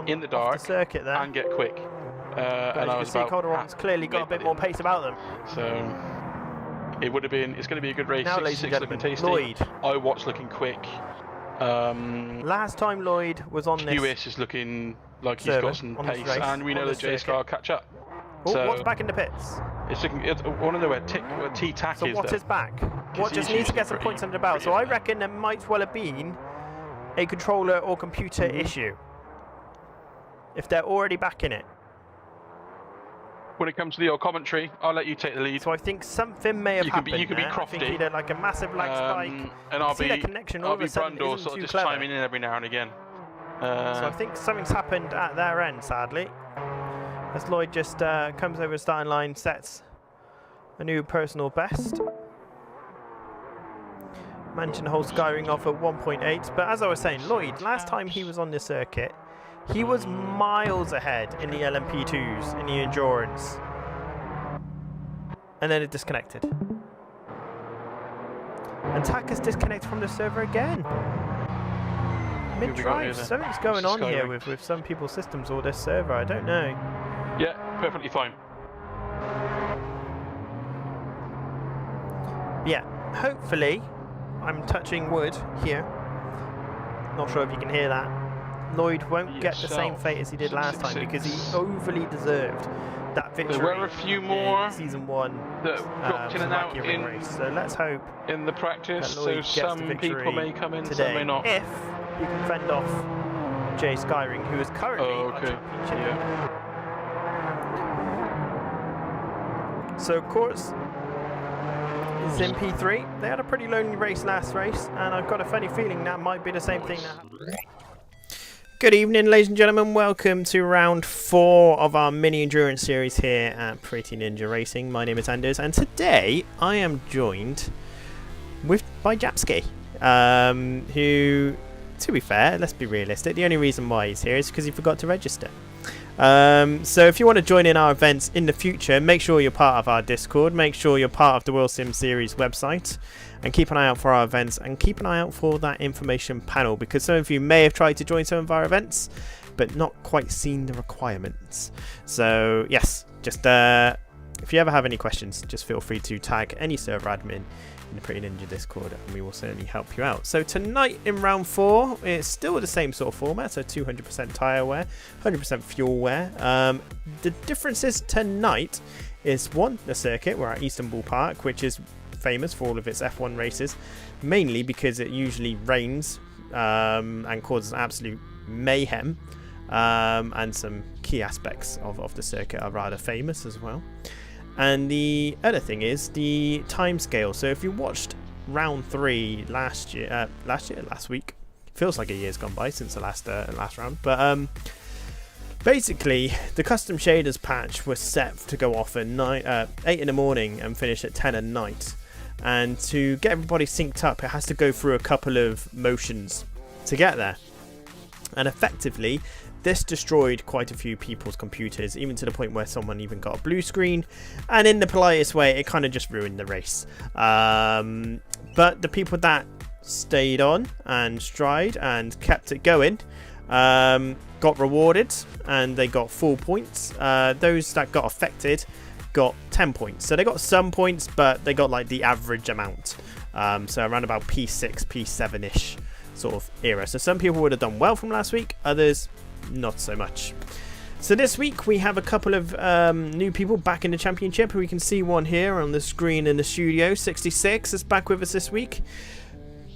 in the off dark the circuit there. and get quick. But and as I you was can see, about Calderon's clearly got a bit more pace about them. So it would have been. It's going to be a good race. Now, ladies and 66 looking gentlemen, tasty. Lloyd. iWatch looking quick. Last time Lloyd was on this QS is looking like he's server, got some on this pace, race, and we on know that this J-Scar will catch up. Oh, So what's back in the pits? it's looking. I want to know where T-Tac So is. what though. is back? What he's just needs to usually get some points under the belt. So I reckon there might well have been a controller or computer issue. If they're already back in it. When it comes to the old commentary, I'll let you take the lead. So I think something may have happened. You can be there. Crofty. I think he did like a massive lag spike. And I'll be Brundle, sort of just chiming in every now and again. So I think something's happened at their end, sadly. As Lloyd just comes over the starting line, sets a new personal best. Managing to hold Skyring off at 1.8. But as I was saying, Lloyd, last time he was on this circuit, he was miles ahead in the LMP2s, in the endurance. And then it disconnected. And Tac has disconnected from the server again. Mid-drive, something's going on here with some people's systems or this server, I don't know. Yeah, perfectly fine. Yeah, hopefully, I'm touching wood here. Not sure if you can hear that. Lloyd won't get the same fate as he did last time because he overly deserved that victory. There were a few more in season 1 that dropped in and out in race. So let's hope in the practice. So some people may come in, today, some may not. If you can fend off Jay Skyring, who is currently our championship leader. So of course, in P3, they had a pretty lonely race last race, and I've got a funny feeling that might be the same thing that happened. Good evening, ladies and gentlemen. Welcome to round 4 of our mini endurance series here at Pretty Ninja Racing. My name is Anders, and today I am joined by Japski, who, to be fair, let's be realistic, the only reason why he's here is because he forgot to register. So if you want to join in our events in the future, make sure you're part of our Discord, make sure you're part of the World Sim Series website, and keep an eye out for our events, and keep an eye out for that information panel, because some of you may have tried to join some of our events but not quite seen the requirements. So yes, just if you ever have any questions, just feel free to tag any server admin in the Pretty Ninja Discord, and we will certainly help you out. So tonight in round 4, it's still the same sort of format, so 200% tyre wear, 100% fuel wear. The differences tonight is, one, the circuit. We're at Istanbul Park, which is famous for all of its F1 races, mainly because it usually rains and causes absolute mayhem, and some key aspects of the circuit are rather famous as well. And the other thing is the time scale. So if you watched round 3 last week, feels like a year's gone by since the last round. But basically, the custom shaders patch was set to go off at 8 in the morning and finish at 10 at night. And to get everybody synced up, it has to go through a couple of motions to get there. And effectively, this destroyed quite a few people's computers, even to the point where someone even got a blue screen. And in the politest way, it kind of just ruined the race. But the people that stayed on and stride and kept it going got rewarded, and they got full points. Those that got affected got 10 points. So they got some points, but they got like the average amount. So around about P6, P7-ish sort of era. So some people would have done well from last week, others not so much. So this week we have a couple of new people back in the championship. We can see one here on the screen in the studio. 66 is back with us this week.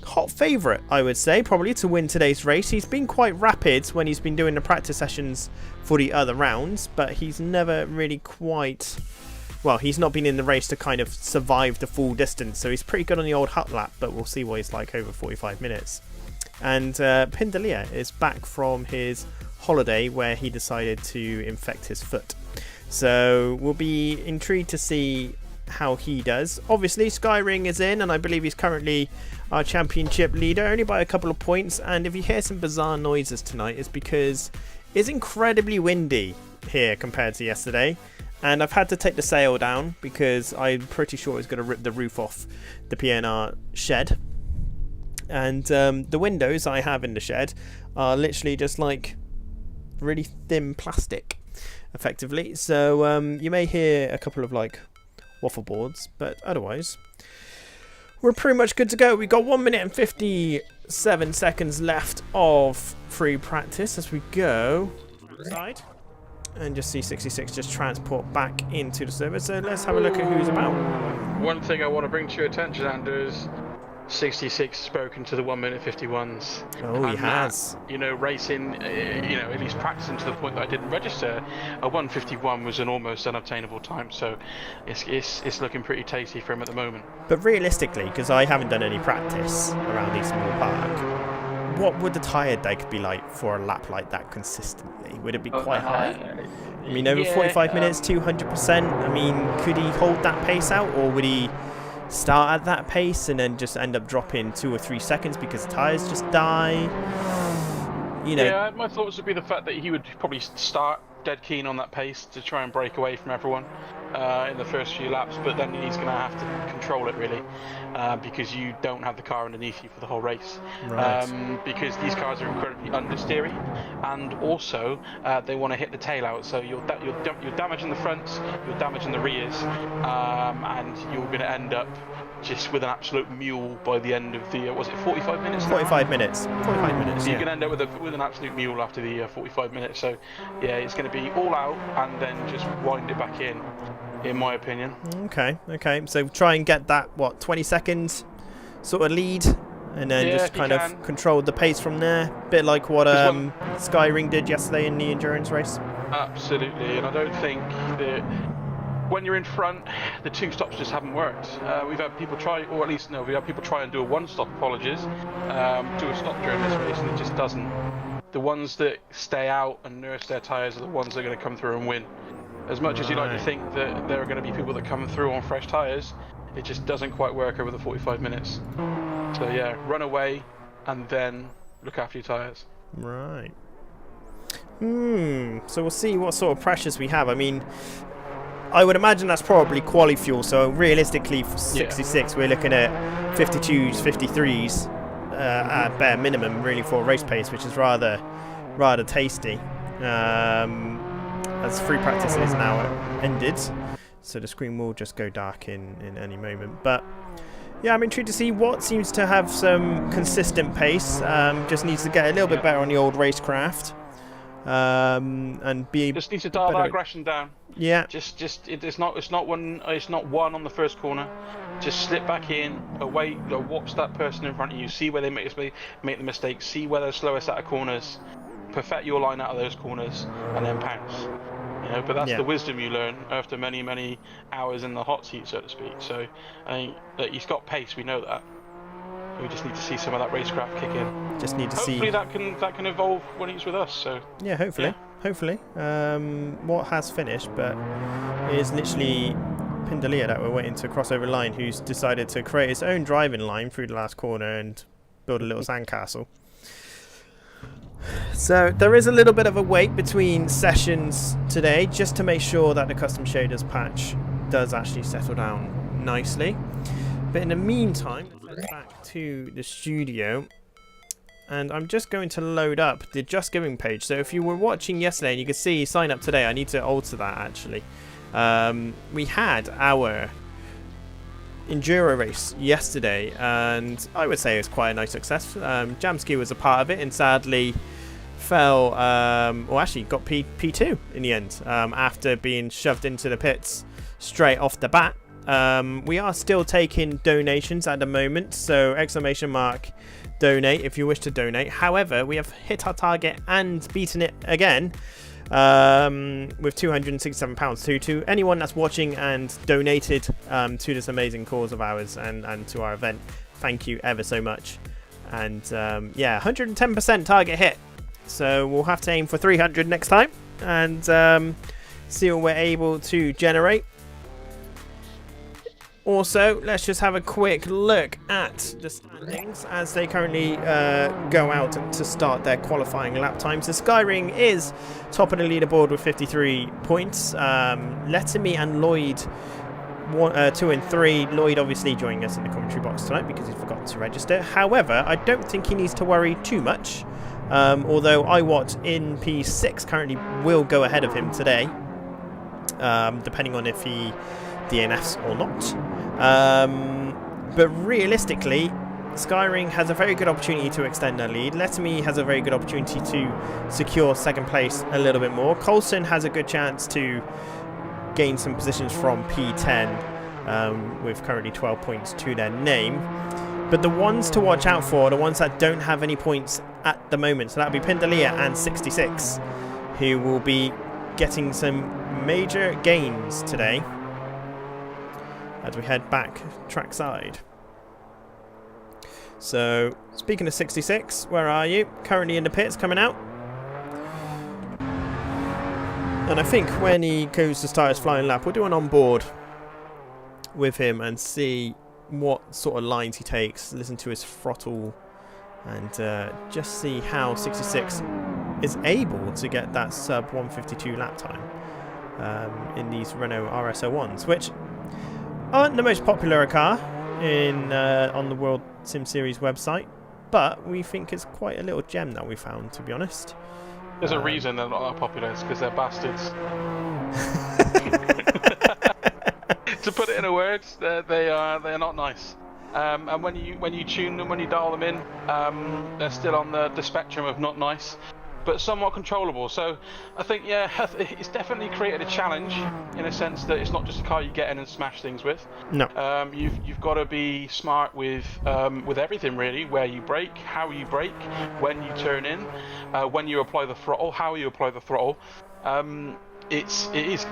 Hot favourite, I would say, probably to win today's race. He's been quite rapid when he's been doing the practice sessions for the other rounds, but he's never really quite... Well, he's not been in the race to kind of survive the full distance, so he's pretty good on the old hut lap, but we'll see what he's like over 45 minutes. And Pindalia is back from his holiday where he decided to infect his foot. So we'll be intrigued to see how he does. Obviously, Skyring is in, and I believe he's currently our championship leader, only by a couple of points. And if you hear some bizarre noises tonight, it's because it's incredibly windy here compared to yesterday. And I've had to take the sail down because I'm pretty sure it's going to rip the roof off the PNR shed. And the windows I have in the shed are literally just like really thin plastic, effectively. So you may hear a couple of like waffle boards, but otherwise we're pretty much good to go. We've got 1 minute and 57 seconds left of free practice as we go inside and just see 66 just transport back into the server. So let's have a look at who's about. One thing I want to bring to your attention, Andrew, is 66 spoken to the 1 minute 51s. Oh, he has. Racing, at least practicing to the point that I didn't register, a 151 was an almost unobtainable time. So it's looking pretty tasty for him at the moment. But realistically, because I haven't done any practice around East Mill Park, what would the tyre deg be like for a lap like that consistently? Would it be quite high? I mean, over 45 minutes, 200%. I mean, could he hold that pace out, or would he start at that pace and then just end up dropping 2 or 3 seconds because the tyres just die? Yeah, my thoughts would be the fact that he would probably start dead keen on that pace to try and break away from everyone in the first few laps, but then he's going to have to control it really, because you don't have the car underneath you for the whole race. Right. Because these cars are incredibly understeery, and also they want to hit the tail out, so you're damaging the fronts, you're damaging the rears, and you're going to end up just with an absolute mule by the end of the, was it 45 minutes? 45 minutes. 45 minutes, so yeah. You're going to end up with an absolute mule after the 45 minutes. So, yeah, it's going to be all out and then just wind it back in my opinion. Okay. So try and get that, 20 seconds sort of lead, and then just kind of control the pace from there. Bit like what Skyring did yesterday in the endurance race. Absolutely, and I don't think that when you're in front, the 2 stops just haven't worked. We've had people try, or at least we've had people try and do a 1-stop, apologies, do a stop during this race, and it just doesn't. The ones that stay out and nurse their tyres are the ones that are going to come through and win. As much as you like to think that there are going to be people that come through on fresh tyres, it just doesn't quite work over the 45 minutes. So yeah, run away and then look after your tyres. Right. So we'll see what sort of pressures we have. I mean, I would imagine that's probably quali fuel, so realistically for 66 we're looking at 52s, 53s at bare minimum really for race pace, which is rather tasty. As free practice is now ended, so the screen will just go dark in any moment. But yeah, I'm intrigued to see what seems to have some consistent pace. Just needs to get a little bit better on the old racecraft. And be just needs to dial that aggression down. Yeah. It's not one on the first corner. Just slip back in, away, watch that person in front of you, see where they make the mistakes, see where they're slowest out of corners, perfect your line out of those corners, and then pounce. But that's the wisdom you learn after many hours in the hot seat, so to speak. So I think that he's got pace, we know that. We just need to see some of that racecraft kick in. Just need to hopefully that can evolve when he's with us. So yeah, hopefully. What has finished, but it is literally Pindalia that we're waiting to cross over line, who's decided to create his own driving line through the last corner and build a little sandcastle. So there is a little bit of a wait between sessions today, just to make sure that the custom shaders patch does actually settle down nicely. But in the meantime, let's head back to the studio, and I'm just going to load up the Just Giving page. So if you were watching yesterday and you could see sign up today, I need to alter that actually. We had our Enduro race yesterday, and I would say it was quite a nice success. Jamski was a part of it and sadly fell, actually got P2 in the end, after being shoved into the pits straight off the bat. We are still taking donations at the moment, so ! Donate if you wish to donate. However, we have hit our target and beaten it again, with £267. To anyone that's watching and donated to this amazing cause of ours and to our event, thank you ever so much. And yeah, 110% target hit, so we'll have to aim for 300 next time and see what we're able to generate. Also, let's just have a quick look at the standings as they currently go out to start their qualifying lap times. So Skyring is top of the leaderboard with 53 points. Lettermy and Lloyd 2 and 3. Lloyd obviously joining us in the commentary box tonight because he forgot to register. However, I don't think he needs to worry too much Although iWatt in P6 currently will go ahead of him today, depending on if he DNFs or not. But realistically, Skyring has a very good opportunity to extend their lead. Letterme has a very good opportunity to secure second place a little bit more. Coulson has a good chance to gain some positions from P10 with currently 12 points to their name. But the ones to watch out for are the ones that don't have any points at the moment. So that would be Pindalia and 66, who will be getting some major gains today as we head back trackside. So, speaking of 66, where are you? Currently in the pits, coming out. And I think when he goes to start his flying lap, we'll do an on-board with him and see what sort of lines he takes, listen to his throttle, and just see how 66 is able to get that sub 152 lap time in these Renault RS01s, which aren't the most popular car in on the World Sim Series website, but we think it's quite a little gem that we found, to be honest. There's a reason they're not that popular. It's because they're bastards. To put it in a word, they are not nice. And when you tune them, when you dial them in, they're still on the spectrum of not nice, but somewhat controllable. So I think, yeah, it's definitely created a challenge in a sense that it's not just a car you get in and smash things with. No. You've got to be smart with everything really. Where you brake, how you brake, when you turn in, when you apply the throttle, how you apply the throttle. It is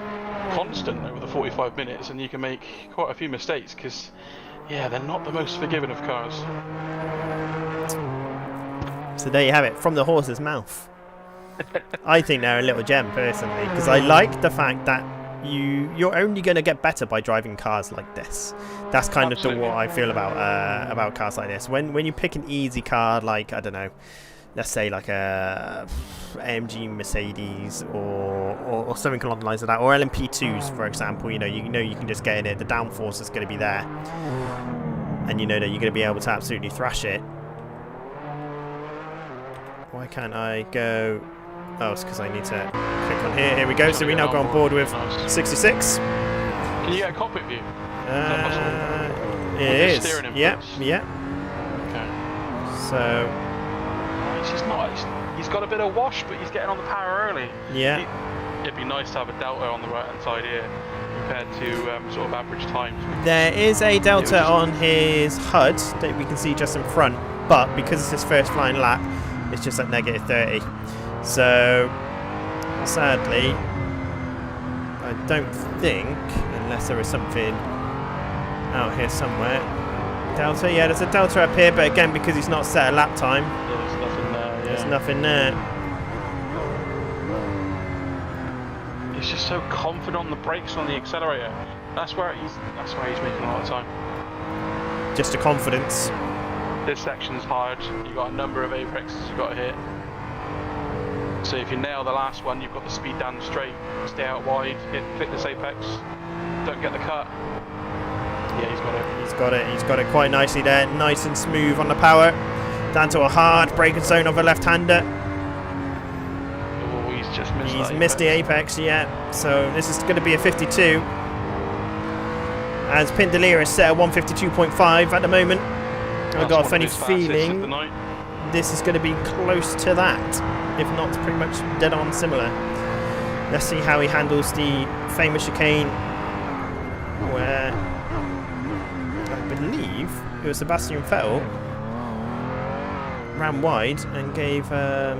constant over the 45 minutes, and you can make quite a few mistakes because, yeah, they're not the most forgiving of cars. So there you have it, from the horse's mouth. I think they're a little gem, personally, because I like the fact that you're only going to get better by driving cars like this. That's kind of what I feel about cars like this. When you pick an easy car, like, I don't know, let's say like a AMG Mercedes or something along the lines of that, or LMP2s, for example, you can just get in it. The downforce is going to be there, and you know that you're going to be able to absolutely thrash it. Why can't I go? Oh, it's because I need to click on here. Here we go. So we now go on board with 66. Can you get a cockpit view? It is. Yeah. Okay. So. He's got a bit of wash, but he's getting on the power early. Yeah. It'd be nice to have a delta on the right hand side here compared to sort of average times. There is a delta on his HUD that we can see just in front, but because it's his first flying lap, it's just at negative 30. So sadly, I don't think, unless there is something out here somewhere. Delta, yeah, there's a delta up here, but again, because he's not set a lap time, there's nothing there. Yeah. There's nothing there. He's just so confident on the brakes, on the accelerator. That's where he's making a lot of time. Just a confidence. This section's hard. You've got a number of apexes you've got to hit. So if you nail the last one, you've got the speed down straight, stay out wide, click this apex, don't get the cut. Yeah, he's got it. He's got it quite nicely there. Nice and smooth on the power. Down to a hard braking zone of a left-hander. Oh, he's just missed He's missed the apex, yeah. So this is going to be a 52. As Pindalia is set at 152.5 at the moment. I've got a funny feeling this is going to be close to that, if not pretty much dead on similar. Let's see how he handles the famous chicane, where I believe it was Sebastian Vettel ran wide and gave a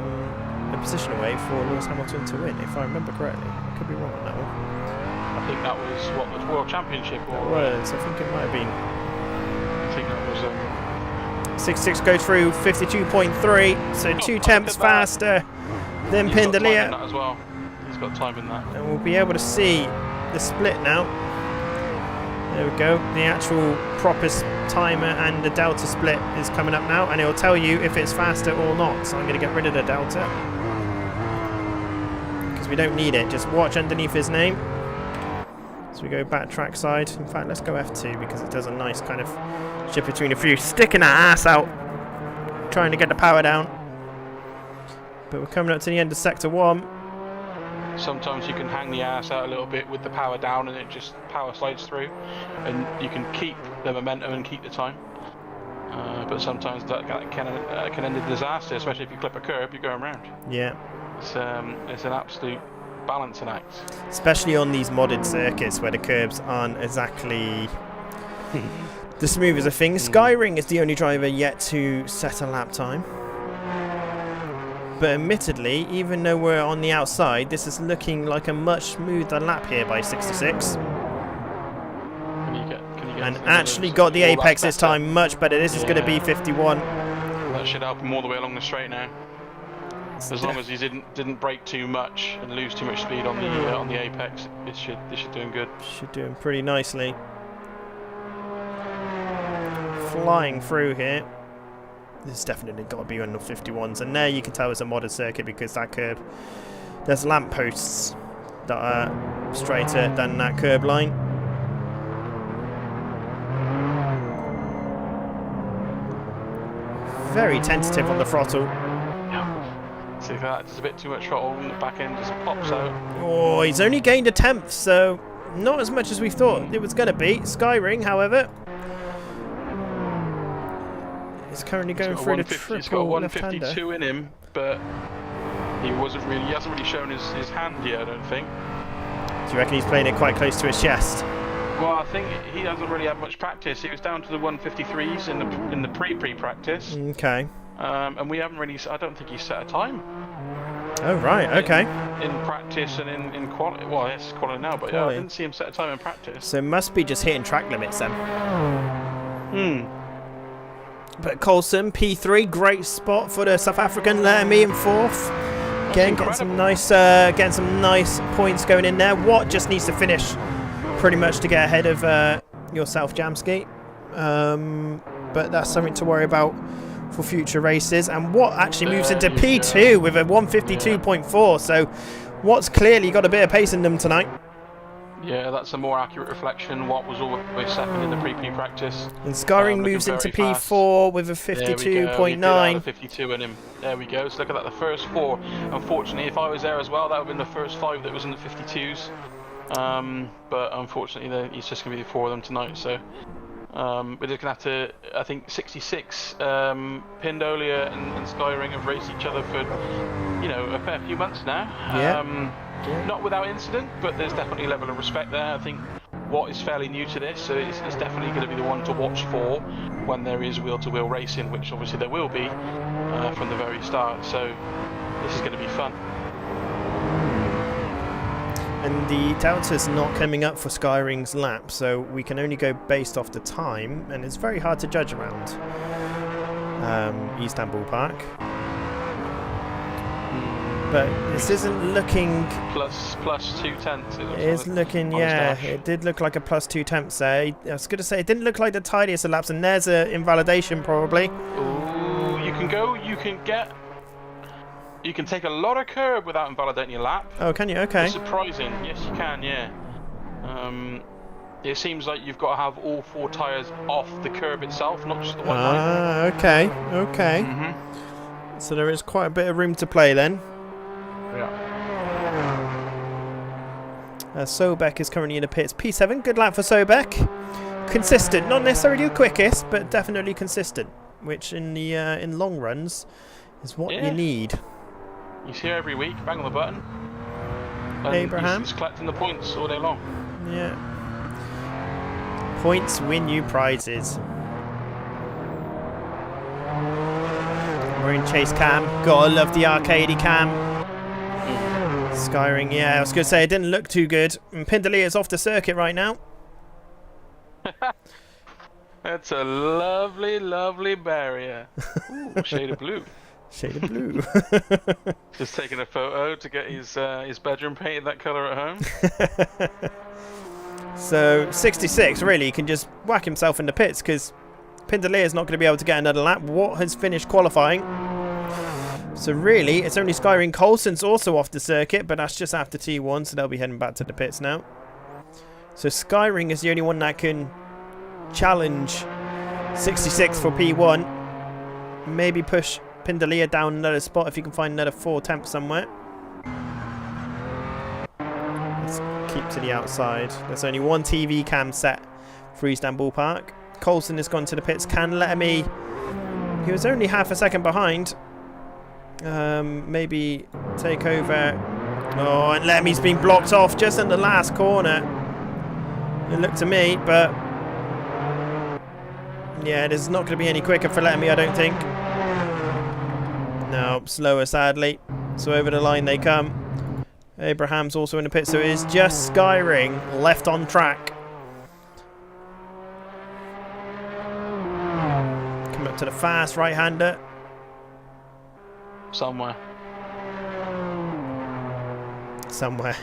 position away for Lewis Hamilton to win, if I remember correctly. I could be wrong on that one. I think that was the World Championship. I think it might have been. I think that was 66 goes through 52.3, so 2 tenths faster than Pindalia. As well. He's got time in that. And we'll be able to see the split now. There we go. The actual proper timer and the delta split is coming up now, and it will tell you if it's faster or not. So I'm going to get rid of the delta because we don't need it. Just watch underneath his name. So we go back trackside. In fact, let's go F2 because it does a nice kind of shift between a few. Sticking that ass out, trying to get the power down. But we're coming up to the end of Sector 1. Sometimes you can hang the ass out a little bit with the power down and it just power slides through. And you can keep the momentum and keep the time. But sometimes that can end in disaster, especially if you clip a curb, you're going round. Yeah. It's an absolute balancing act. Especially on these modded circuits where the curbs aren't exactly the smoothest of things. Skyring is the only driver yet to set a lap time. But admittedly, even though we're on the outside, this is looking like a much smoother lap here by 66. And actually got the apex this time much better. This is going to be 51. That should help him all the way along the straight now. As long as he didn't brake too much and lose too much speed on the apex, this should do him good. Should do him pretty nicely. Flying through here. This definitely got to be under 51s, and there you can tell it's a modded circuit because that curb, there's lampposts that are straighter than that curb line. Very tentative on the throttle. See that, it's a bit too much throttle and the back end just pops out. Oh, he's only gained a 10th, so not as much as we thought it was going to be. Skyring, however, is currently going through the triple. He's got 152 in him, but he hasn't really shown his hand yet, I don't think. Do you reckon he's playing it quite close to his chest? Well, I think he hasn't really had much practice. He was down to the 153s in the pre-practice. Okay. And we haven't really. I don't think he set a time. Oh right, okay. In practice and in quality. Well, yes, quality now, but yeah, I didn't see him set a time in practice. So must be just hitting track limits then. But Coulson, P3, great spot for the South African. Lermy in 4th. Again, getting some nice points going in there. Watt just needs to finish pretty much to get ahead of yourself, Jamski. But that's something to worry about for future races. And Watt actually moves into P2 with a 152.4. So Watt's clearly got a bit of pace in them tonight. Yeah, that's a more accurate reflection. Watt was always second in the pre-practice. And Scarring moves into P4 with a 52.9. 52 in him. There we go. So look at that, the first 4. Unfortunately, if I was there as well, that would have been the first 5 that was in the 52s. But unfortunately, he's just going to be the 4 of them tonight. So we're just going to have to, I think, 66. Pindolia and Skyring have raced each other for, a fair few months now. Yeah. Not without incident, but there's definitely a level of respect there. I think Watt is fairly new to this, so it's definitely going to be the one to watch for when there is wheel-to-wheel racing, which obviously there will be from the very start. So this is going to be fun. And the Delta's not coming up for Skyring's lap, so we can only go based off the time, and it's very hard to judge around Istanbul Park. But this isn't looking... Plus 2/10. It is looking, yeah, it did look like a plus 2/10 there. I was going to say, it didn't look like the tidiest of laps, and there's an invalidation probably. Ooh, you can take a lot of curb without invalidating your lap. Oh, can you? Okay. It's surprising. Yes, you can, yeah. It seems like you've got to have all 4 tyres off the curb itself, not just the one line. Ah, okay. So there is quite a bit of room to play then. Yeah. Sobek is currently in the pits. P7, good lap for Sobek. Consistent, not necessarily the quickest, but definitely consistent, which in the in long runs is what you need. He's here every week, bang on the button. And Abraham. He's collecting the points all day long. Yeah. Points win you prizes. We're in chase cam. Gotta love the arcadey cam. Skyring, yeah, I was going to say it didn't look too good. And Pindalia is off the circuit right now. That's a lovely, lovely barrier. Ooh, shade of blue. Shade of blue. Just taking a photo to get his bedroom painted that colour at home. So 66 really can just whack himself in the pits because Pindalia is not going to be able to get another lap. Watt has finished qualifying. So really, it's only Skyring. Coulson's also off the circuit, but that's just after T1, so they'll be heading back to the pits now. So Skyring is the only one that can challenge 66 for P1. Maybe push Pindalia down another spot if you can find another 4 temps somewhere. Let's keep to the outside. There's only one TV cam set for Istanbul Park. Coulson has gone to the pits. Can Letterme, he was only half a second behind. Maybe take over. Oh, and Letterme's been blocked off just in the last corner. It looked to me, but yeah, it is not going to be any quicker for Letterme, I don't think. No, slower, sadly. So over the line they come. Abraham's also in the pit, so it is just Skyring left on track. Coming up to the fast right-hander. Somewhere,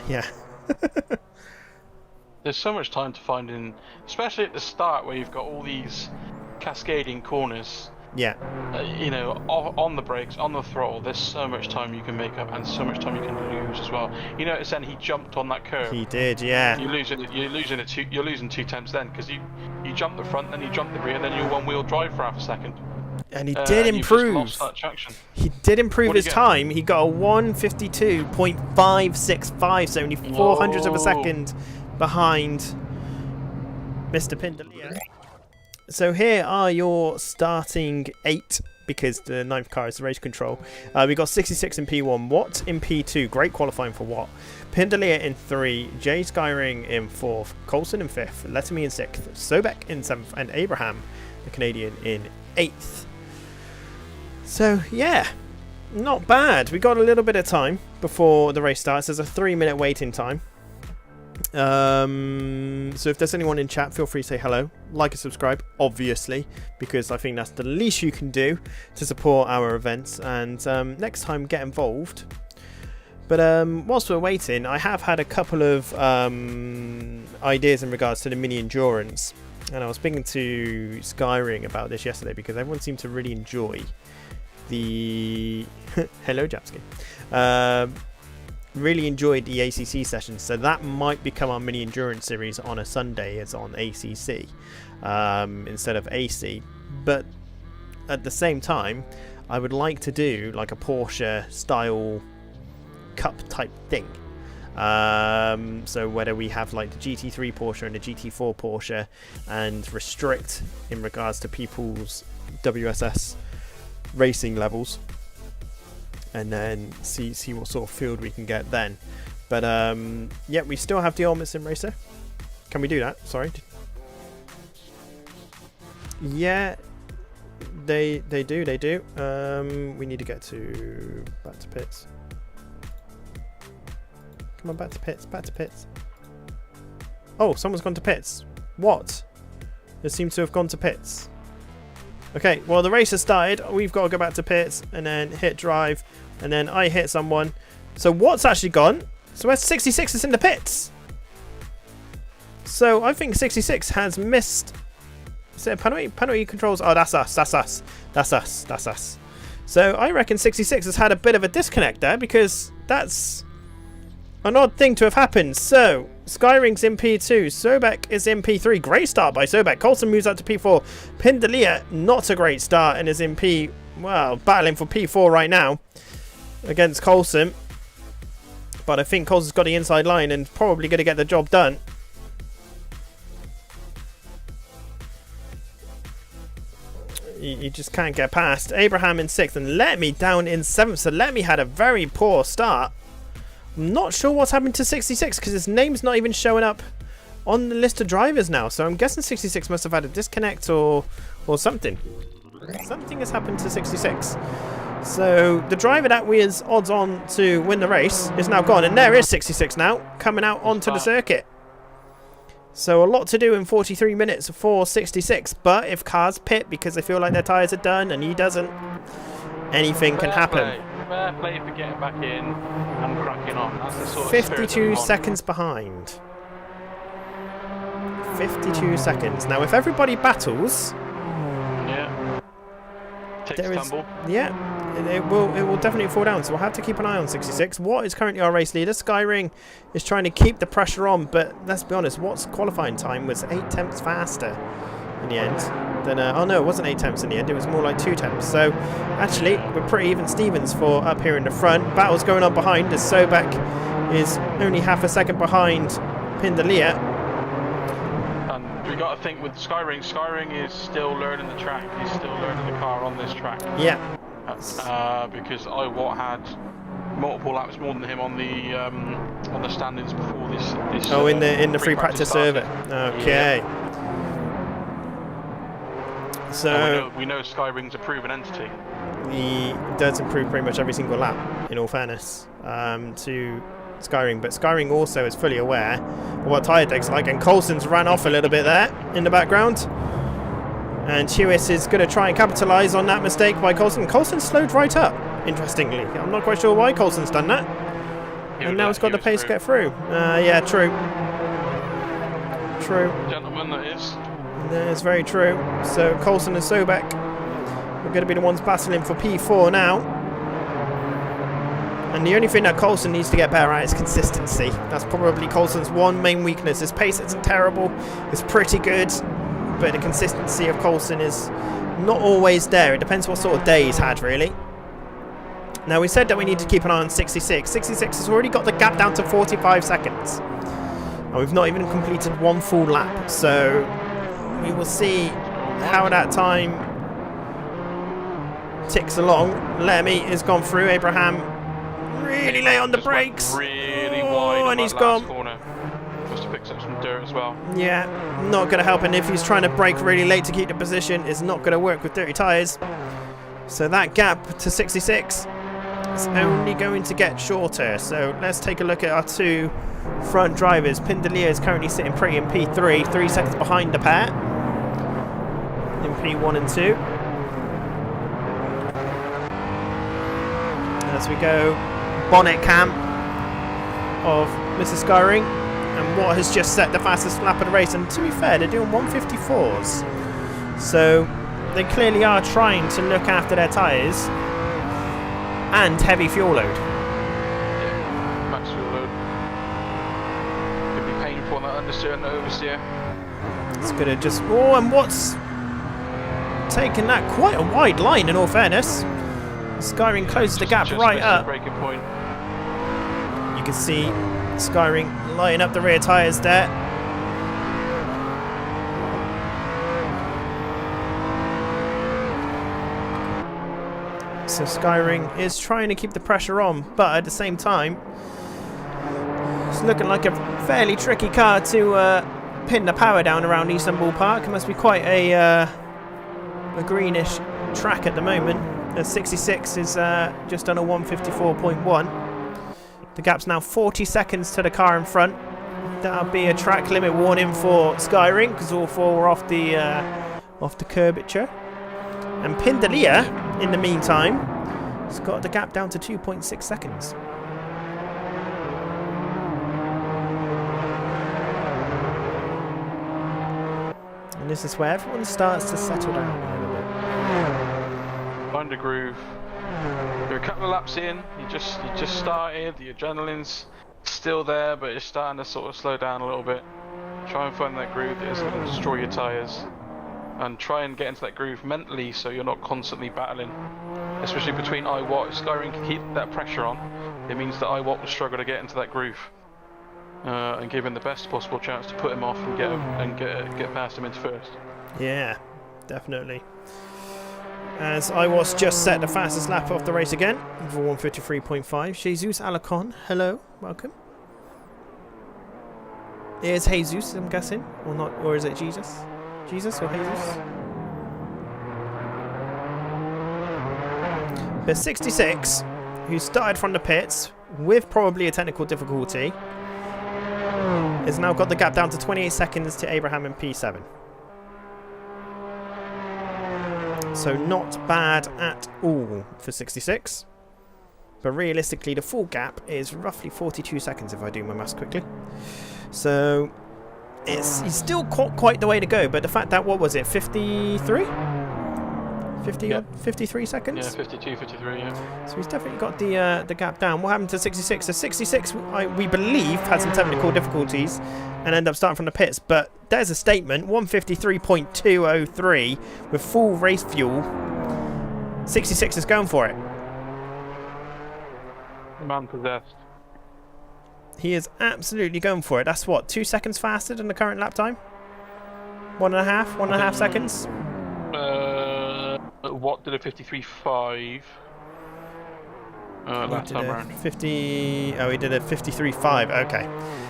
yeah. there's so much time to find in, especially at the start where you've got all these cascading corners. Yeah. You know, on the brakes, on the throttle, there's so much time you can make up and so much time you can lose as well. You notice then he jumped on that curve. He did, yeah. You're losing 2 temps then, because you jump the front, then you jump the rear, then you're one-wheel drive for half a second. And he did improve. Lost that traction. He did improve his time. He got a 1:52.565, so only 0.04 of a second behind Mr. Pindalia. So here are your starting 8, because the 9th car is the race control. We got 66 in P1, Watt in P2, great qualifying for Watt. Pindalia in 3, Jay Skyring in 4th, Coulson in 5th, Letterme in 6th, Sobek in 7th, and Abraham, the Canadian, in 8th. So yeah, not bad. We got a little bit of time before the race starts. There's a 3-minute waiting time. So if there's anyone in chat, feel free to say hello, like and subscribe, obviously, because I think that's the least you can do to support our events, and next time get involved. But whilst we're waiting, I have had a couple of ideas in regards to the mini endurance, and I was speaking to Skyring about this yesterday because everyone seemed to really enjoy the hello Japsky really enjoyed the ACC sessions, so that might become our mini endurance series on a Sunday as on ACC instead of AC. But at the same time, I would like to do like a Porsche style cup type thing. So whether we have like the GT3 Porsche and the GT4 Porsche, and restrict in regards to people's WSS racing levels, and then see what sort of field we can get then. But yeah, we still have the Ultimate Sim Racer. Can we do that? Sorry. Yeah, they do. We need to get back to pits. Come on, back to pits. Oh, someone's gone to pits. What? They seem to have gone to pits. Okay, well, the race has started. We've got to go back to pits and then hit drive, and then I hit someone. So what's actually gone? So where's 66 is in the pits? So I think 66 has missed. Is it a penalty? Penalty controls. Oh, that's us. So I reckon 66 has had a bit of a disconnect there, because that's an odd thing to have happened. So Skyring's in P2, Sobek is in P3. Great start by Sobek. Coulson moves up to P4. Pindalia, not a great start, and is in battling for P4 right now against Coulson. But I think Coulson's got the inside line and probably going to get the job done. You just can't get past. Abraham in 6th and Letterme down in 7th. So Letterme had a very poor start. I'm not sure what's happened to 66 because his name's not even showing up on the list of drivers now. So I'm guessing 66 must have had a disconnect or something. Something has happened to 66. So the driver that was odds on to win the race is now gone. And there is 66 now coming out onto the circuit. So a lot to do in 43 minutes for 66. But if cars pit because they feel like their tyres are done and he doesn't, anything can happen. Fair play for getting back in and cracking on. That's the sort of 52 seconds behind. 52 seconds. Now, if everybody battles, yeah, takes a tumble. Yeah, it will definitely fall down. So we'll have to keep an eye on 66. Watt is currently our race leader. Skyring is trying to keep the pressure on, but let's be honest, Watt's qualifying time was 8 tenths faster in the end. Then, oh no, it wasn't 8 temps in the end. It was more like 2 temps. So actually, we're pretty even Stevens for up here in the front. Battle's going on behind as Sobek is only half a second behind Pindalia. And we got to think with Skyring is still learning the track. He's still learning the car on this track. Yeah. Because Iwat had multiple laps more than him on the standings before this. Oh, in the free practice server. Okay. Yeah. So we know Skyring's a proven entity. He does improve pretty much every single lap, in all fairness, to Skyring. But Skyring also is fully aware of what tyre deck's like, and Coulson's ran off a little bit there in the background. And Hewis is going to try and capitalise on that mistake by Coulson. Coulson slowed right up, interestingly. I'm not quite sure why Coulson's done that. And now it's got the pace to get through. Yeah, true. True. Gentlemen, that is. That's very true. So Coulson and Sobek are going to be the ones battling for P4 now. And the only thing that Coulson needs to get better at is consistency. That's probably Coulson's one main weakness. His pace isn't terrible. It's pretty good. But the consistency of Coulson is not always there. It depends what sort of day he's had, really. Now, we said that we need to keep an eye on 66. 66 has already got the gap down to 45 seconds. And we've not even completed one full lap. So we will see how that time ticks along. Lemmy has gone through. Abraham really late on the brakes. Really wide and he's gone. Corner. Must have picked up some dirt as well. Yeah, not going to help. And if he's trying to brake really late to keep the position, it's not going to work with dirty tyres. So that gap to 66 is only going to get shorter. So let's take a look at our two front drivers. Pindalia is currently sitting pretty in P3, 3 seconds behind the pair in P1 and 2. As we go, bonnet cam of Mrs. Skyring, and what has just set the fastest lap of the race. And to be fair, they're doing 154s, so they clearly are trying to look after their tyres and heavy fuel load. Yeah, max fuel load. Could be painful on that understeer and the oversteer. It's gonna just... Oh, and what's taken that quite a wide line, in all fairness. Skyring closes the gap right up. Breaking point. You can see Skyring lighting up the rear tyres there. So Skyring is trying to keep the pressure on, but at the same time, it's looking like a fairly tricky car to pin the power down around Istanbul Park. It must be quite a greenish track at the moment. 66 is just on a 154.1. The gap's now 40 seconds to the car in front. That'll be a track limit warning for Skyring because all four were off the curvature. And Pindalia, in the meantime, has got the gap down to 2.6 seconds. And this is where everyone starts to settle down a little bit. Find a groove. You're a couple of laps in. You just started. The adrenaline's still there, but it's starting to sort of slow down a little bit. Try and find that groove that isn't going to destroy your tyres, and try and get into that groove mentally, so you're not constantly battling. Especially between Iwat, if Skyring can keep that pressure on, it means that Iwat will struggle to get into that groove, and give him the best possible chance to put him off and get past him into first. Yeah, definitely. As Iwat's just set the fastest lap of the race again for 153.5. Jesus Alacon, hello, welcome. Here's Jesus, I'm guessing, or not, or is it Jesus? Jesus or Jesus? But 66, who started from the pits with probably a technical difficulty, has now got the gap down to 28 seconds to Abraham in P7. So not bad at all for 66. But realistically, the full gap is roughly 42 seconds if I do my maths quickly. So he's still quite the way to go. But the fact that, what was it, 53? 53 seconds? Yeah, 52, 53, yeah. So he's definitely got the gap down. What happened to 66? So 66, we believe, had some technical difficulties and ended up starting from the pits. But there's a statement, 153.203 with full race fuel. 66 is going for it. Man possessed. He is absolutely going for it. That's what, 2 seconds faster than the current lap time? 1.5 seconds? What did a 53.5 last time around? 50. Oh, he did a 53.5. Okay,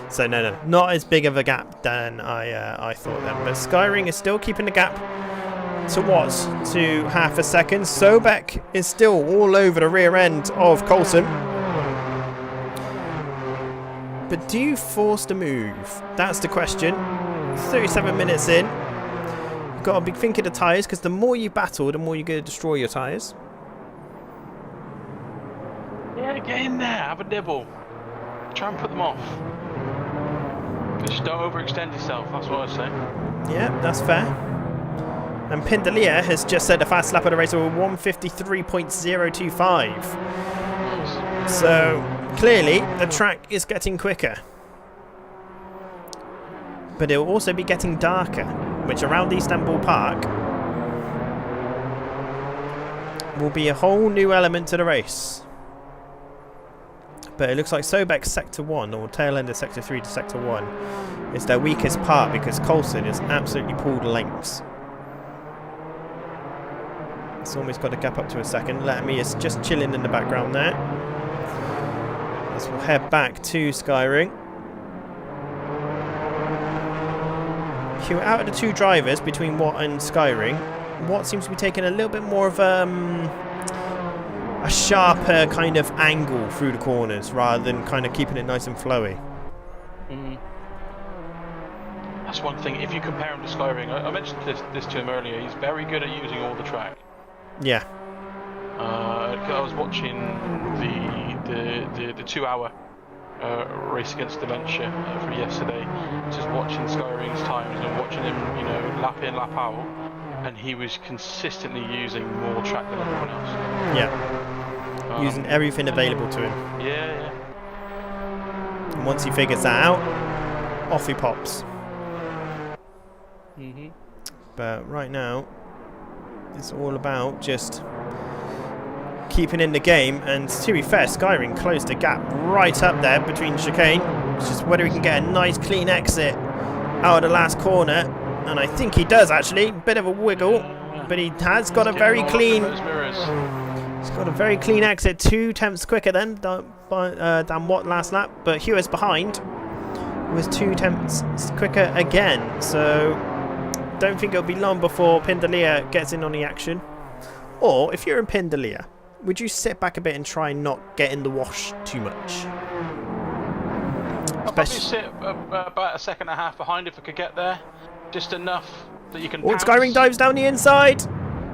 so no, not as big of a gap than I thought then. But Skyring is still keeping the gap to what? To half a second. Sobek is still all over the rear end of Coulson. But do you force the move? That's the question. 37 minutes in. You've got to be thinking of the tyres, because the more you battle, the more you're going to destroy your tyres. Yeah, get in there, have a nibble. Try and put them off. Just don't overextend yourself, that's what I say. Yeah, that's fair. And Pindalia has just set the fast lap of the race over 153.025. Nice. So clearly the track is getting quicker. But it will also be getting darker, which around Istanbul Park will be a whole new element to the race. But it looks like Sobek's Sector 1, or tail end of Sector 3 to Sector 1, is their weakest part, because Coulson has absolutely pulled lengths. It's almost got a gap up to a second. Lamy is just chilling in the background there. As we'll head back to Skyring. Out of the two drivers between Watt and Skyring, Watt seems to be taking a little bit more of a sharper kind of angle through the corners rather than kind of keeping it nice and flowy. That's one thing. If you compare him to Skyring, I mentioned this to him earlier. He's very good at using all the track. Yeah. I was watching the 2-hour race against dementia for yesterday, just watching Skyring's times and watching him, lap in, lap out, and he was consistently using more track than everyone else. Yeah. Using everything available to him. Yeah. And once he figures that out, off he pops. But right now, it's all about just keeping in the game, and to be fair, Skyring closed the gap right up there between chicane. It's just whether he can get a nice clean exit out of the last corner, and I think he does actually. Bit of a wiggle, but he has got a very clean. He's got a very clean exit, 2 tenths quicker than Watt last lap, but Hewitt's behind was 2 tenths quicker again. So don't think it'll be long before Pindalia gets in on the action. Or if you're in Pindalia, would you sit back a bit and try and not get in the wash too much? I'll probably sit about a second and a half behind if I could get there. Just enough that you can pounce. Skyring dives down the inside.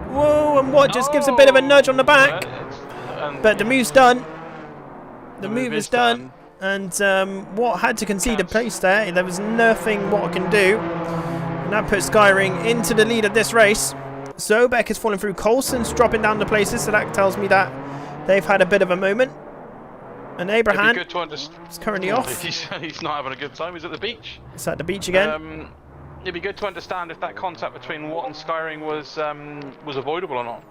Whoa, and Watt just gives a bit of a nudge on the back. But the move's done. The move is done. And Watt had to concede a place there. There was nothing Watt can do. And that puts Skyring into the lead of this race. Sobek is falling through. Coulson's dropping down the places, so that tells me that they've had a bit of a moment. And Abraham is currently off. He's not having a good time. He's at the beach. He's at the beach again. It'd be good to understand if that contact between Watt and Skyring was avoidable or not.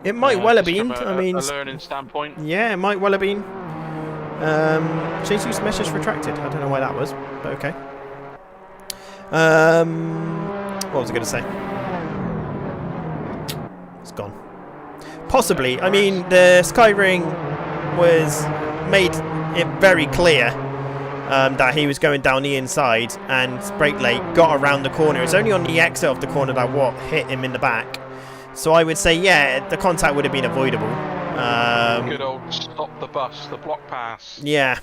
It might well have been. I mean, a learning standpoint. Yeah, it might well have been. Jesus message retracted. I don't know why that was, but okay. What was I going to say? It's gone. Possibly. I mean, the Skyring was made it very clear that he was going down the inside, and brake late, got around the corner. It's only on the exit of the corner that Watt hit him in the back. So I would say, yeah, the contact would have been avoidable. Good old stop the bus, the block pass. Yeah.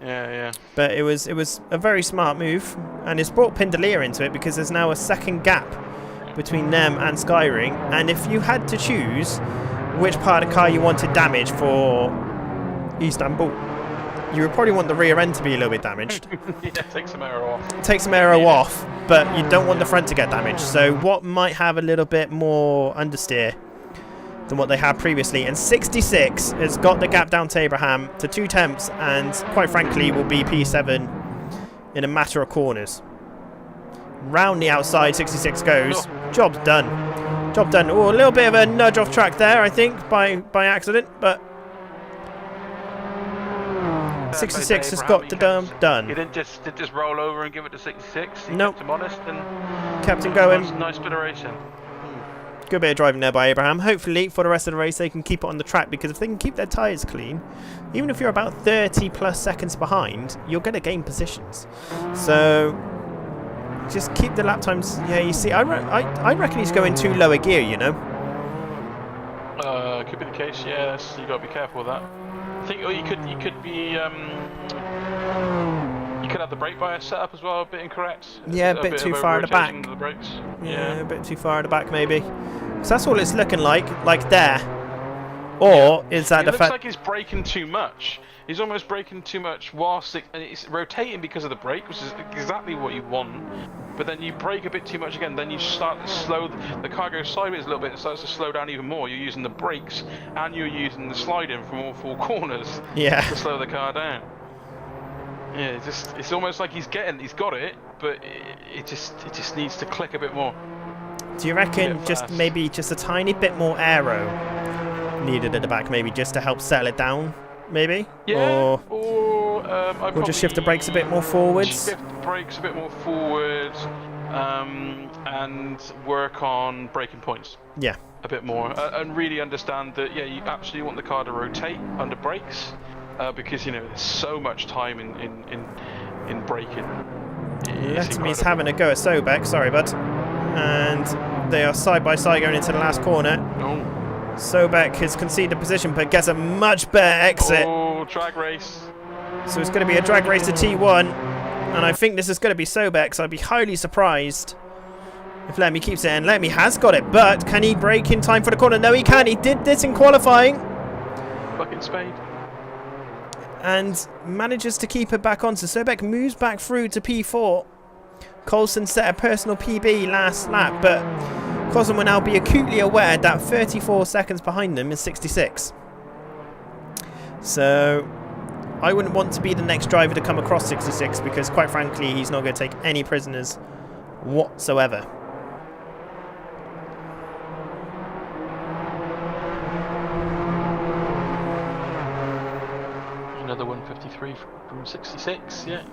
Yeah. But it was a very smart move, and it's brought Pindalia into it because there's now a second gap between them and Skyring. And if you had to choose which part of the car you wanted damaged for Istanbul, you would probably want the rear end to be a little bit damaged. Yeah, take some aero off. Take some aero off, but you don't want the front to get damaged. So what might have a little bit more understeer than what they had previously. And 66 has got the gap down to Abraham to 2 tenths, and quite frankly will be P7 in a matter of corners. Round the outside, 66 goes. Job's done. Job done. Oh, a little bit of a nudge off track there, I think, by accident, but 66 has got the done. He didn't just roll over and give it to 66. He Nope. kept him honest and Kept him going. Nice bit of racing. Good bit of driving there by Abraham. Hopefully, for the rest of the race, they can keep it on the track, because if they can keep their tyres clean, even if you're about 30 plus seconds behind, you're going to gain positions. So just keep the lap times. Yeah, you see, I reckon he's going too low a gear, you know. Could be the case. Yes, you got to be careful with that. I think you could be you could have the brake bias set up as well. A bit incorrect. Yeah, a bit too far at the back. The brakes. Yeah, a bit too far at the back maybe. So that's all it's looking like there. Or is that the fact? It looks like he's braking too much. He's almost braking too much whilst it's rotating because of the brake, which is exactly what you want. But then you brake a bit too much again, then you start to slow, the car goes sideways a little bit, it starts to slow down even more. You're using the brakes and you're using the sliding from all 4 corners to slow the car down. Yeah, it's almost like he's got it, but it just needs to click a bit more. Do you reckon maybe just a tiny bit more aero needed at the back, maybe just to help settle it down, maybe? Yeah, or just shift the brakes a bit more forwards? Shift the brakes a bit more forwards, and work on braking points. Yeah. A bit more, and really understand that, yeah, you absolutely want the car to rotate under brakes, because, you know, there's so much time in braking. Let me having a go at Sobek, sorry bud. And they are side by side going into the last corner. Oh. Sobek has conceded position but gets a much better exit. Oh, drag race. So it's going to be a drag race to T1. And I think this is going to be Sobek, so I'd be highly surprised if Lemmy keeps it. And Lemmy has got it, but can he brake in time for the corner? No, he can. He did this in qualifying. Fucking spade. And manages to keep it back on. So Sobek moves back through to P4. Coulson set a personal PB last lap, but Coulson will now be acutely aware that 34 seconds behind them is 66. So I wouldn't want to be the next driver to come across 66, because quite frankly he's not going to take any prisoners whatsoever. Another 153 from 66, yeah.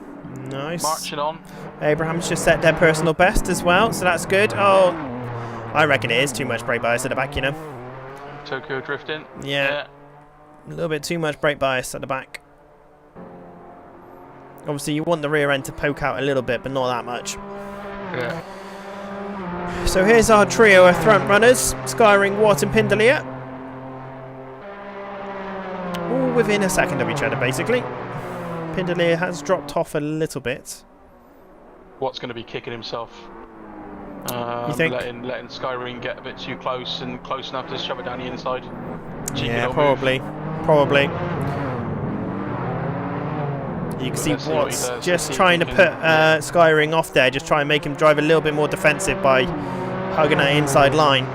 Nice. Marching on. Abraham's just set their personal best as well, so that's good. Oh, I reckon it is too much brake bias at the back, you know. Tokyo drifting. Yeah. A little bit too much brake bias at the back. Obviously, you want the rear end to poke out a little bit, but not that much. Yeah. So here's our trio of front runners, Skyring, Watt and Pindalier. All within a second of each other, basically. Pindalier has dropped off a little bit. Watt's going to be kicking himself. You think? Letting Skyring get a bit too close and close enough to shove it down the inside. Yeah, probably. Probably. You can see Watt's just trying to put Skyring off there, just try and make him drive a little bit more defensive by hugging that inside line.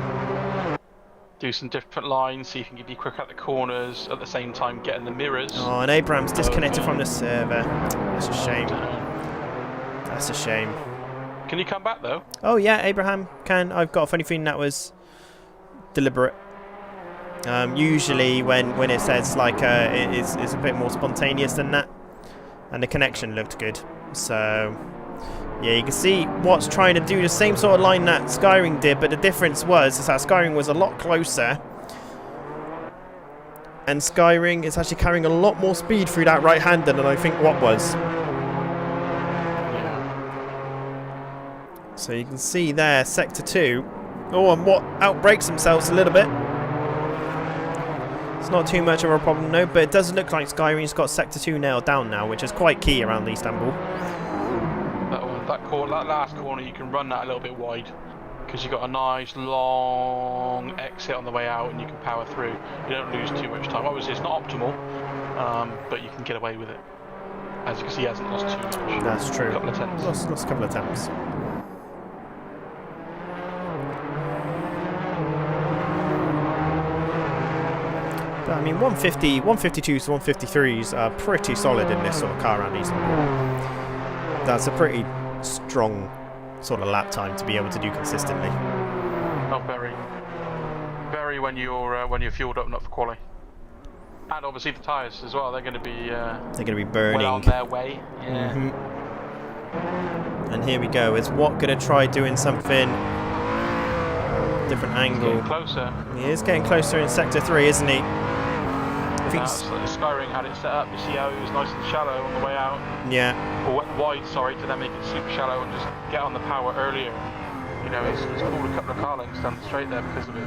Do some different lines so you can be quick at the corners, at the same time getting the mirrors. Oh, and Abraham's disconnected from the server. That's a shame. That's a shame. Can you come back though? Oh yeah, Abraham can. I've got a funny feeling that was deliberate. Usually when it says like it's a bit more spontaneous than that. And the connection looked good. So yeah, you can see Watt's trying to do the same sort of line that Skyring did, but the difference was that Skyring was a lot closer. And Skyring is actually carrying a lot more speed through that right-hander than I think Watt was. So you can see there, Sector 2. Oh, and Watt outbrakes themselves a little bit. It's not too much of a problem, no, but it does look like Skyring's got Sector 2 nailed down now, which is quite key around Istanbul. That last corner, you can run that a little bit wide, because you've got a nice long exit on the way out and you can power through. You don't lose too much time. Obviously, it's not optimal, but you can get away with it. As you can see, he hasn't lost too much. That's true. A couple of attempts. Lost a couple of attempts. mean, 150, 152s to 153s are pretty solid in this sort of car around Eastbourne. That's a pretty strong sort of lap time to be able to do consistently. Oh, very when you're fueled up, not for quali. And obviously the tyres as well. They're going to be burning. Well on their way. Yeah. And here we go. Is Watt going to try doing something different angle? Getting closer. He is getting closer in sector 3, isn't he? Skyring had it set up. You see how it was nice and shallow on the way out. Yeah. Or wide, sorry, to then make it super shallow and just get on the power earlier. You know, he's pulled a couple of car lengths down the straight there because of it.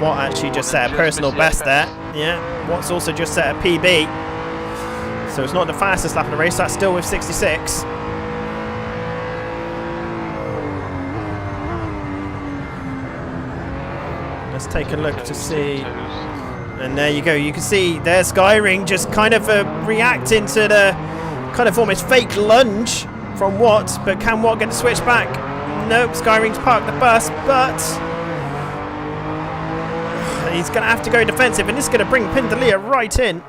Watt actually just set a personal best there. Yeah. Watt's also just set a PB. So it's not the fastest lap in the race. That's still with 66. Let's take a look to see. And there you go. You can see there's Skyring just kind of reacting to the kind of almost fake lunge from Watt. But can Watt get the switch back? Nope. Skyring's parked the bus, but he's going to have to go defensive, and this is going to bring Pindalia right in.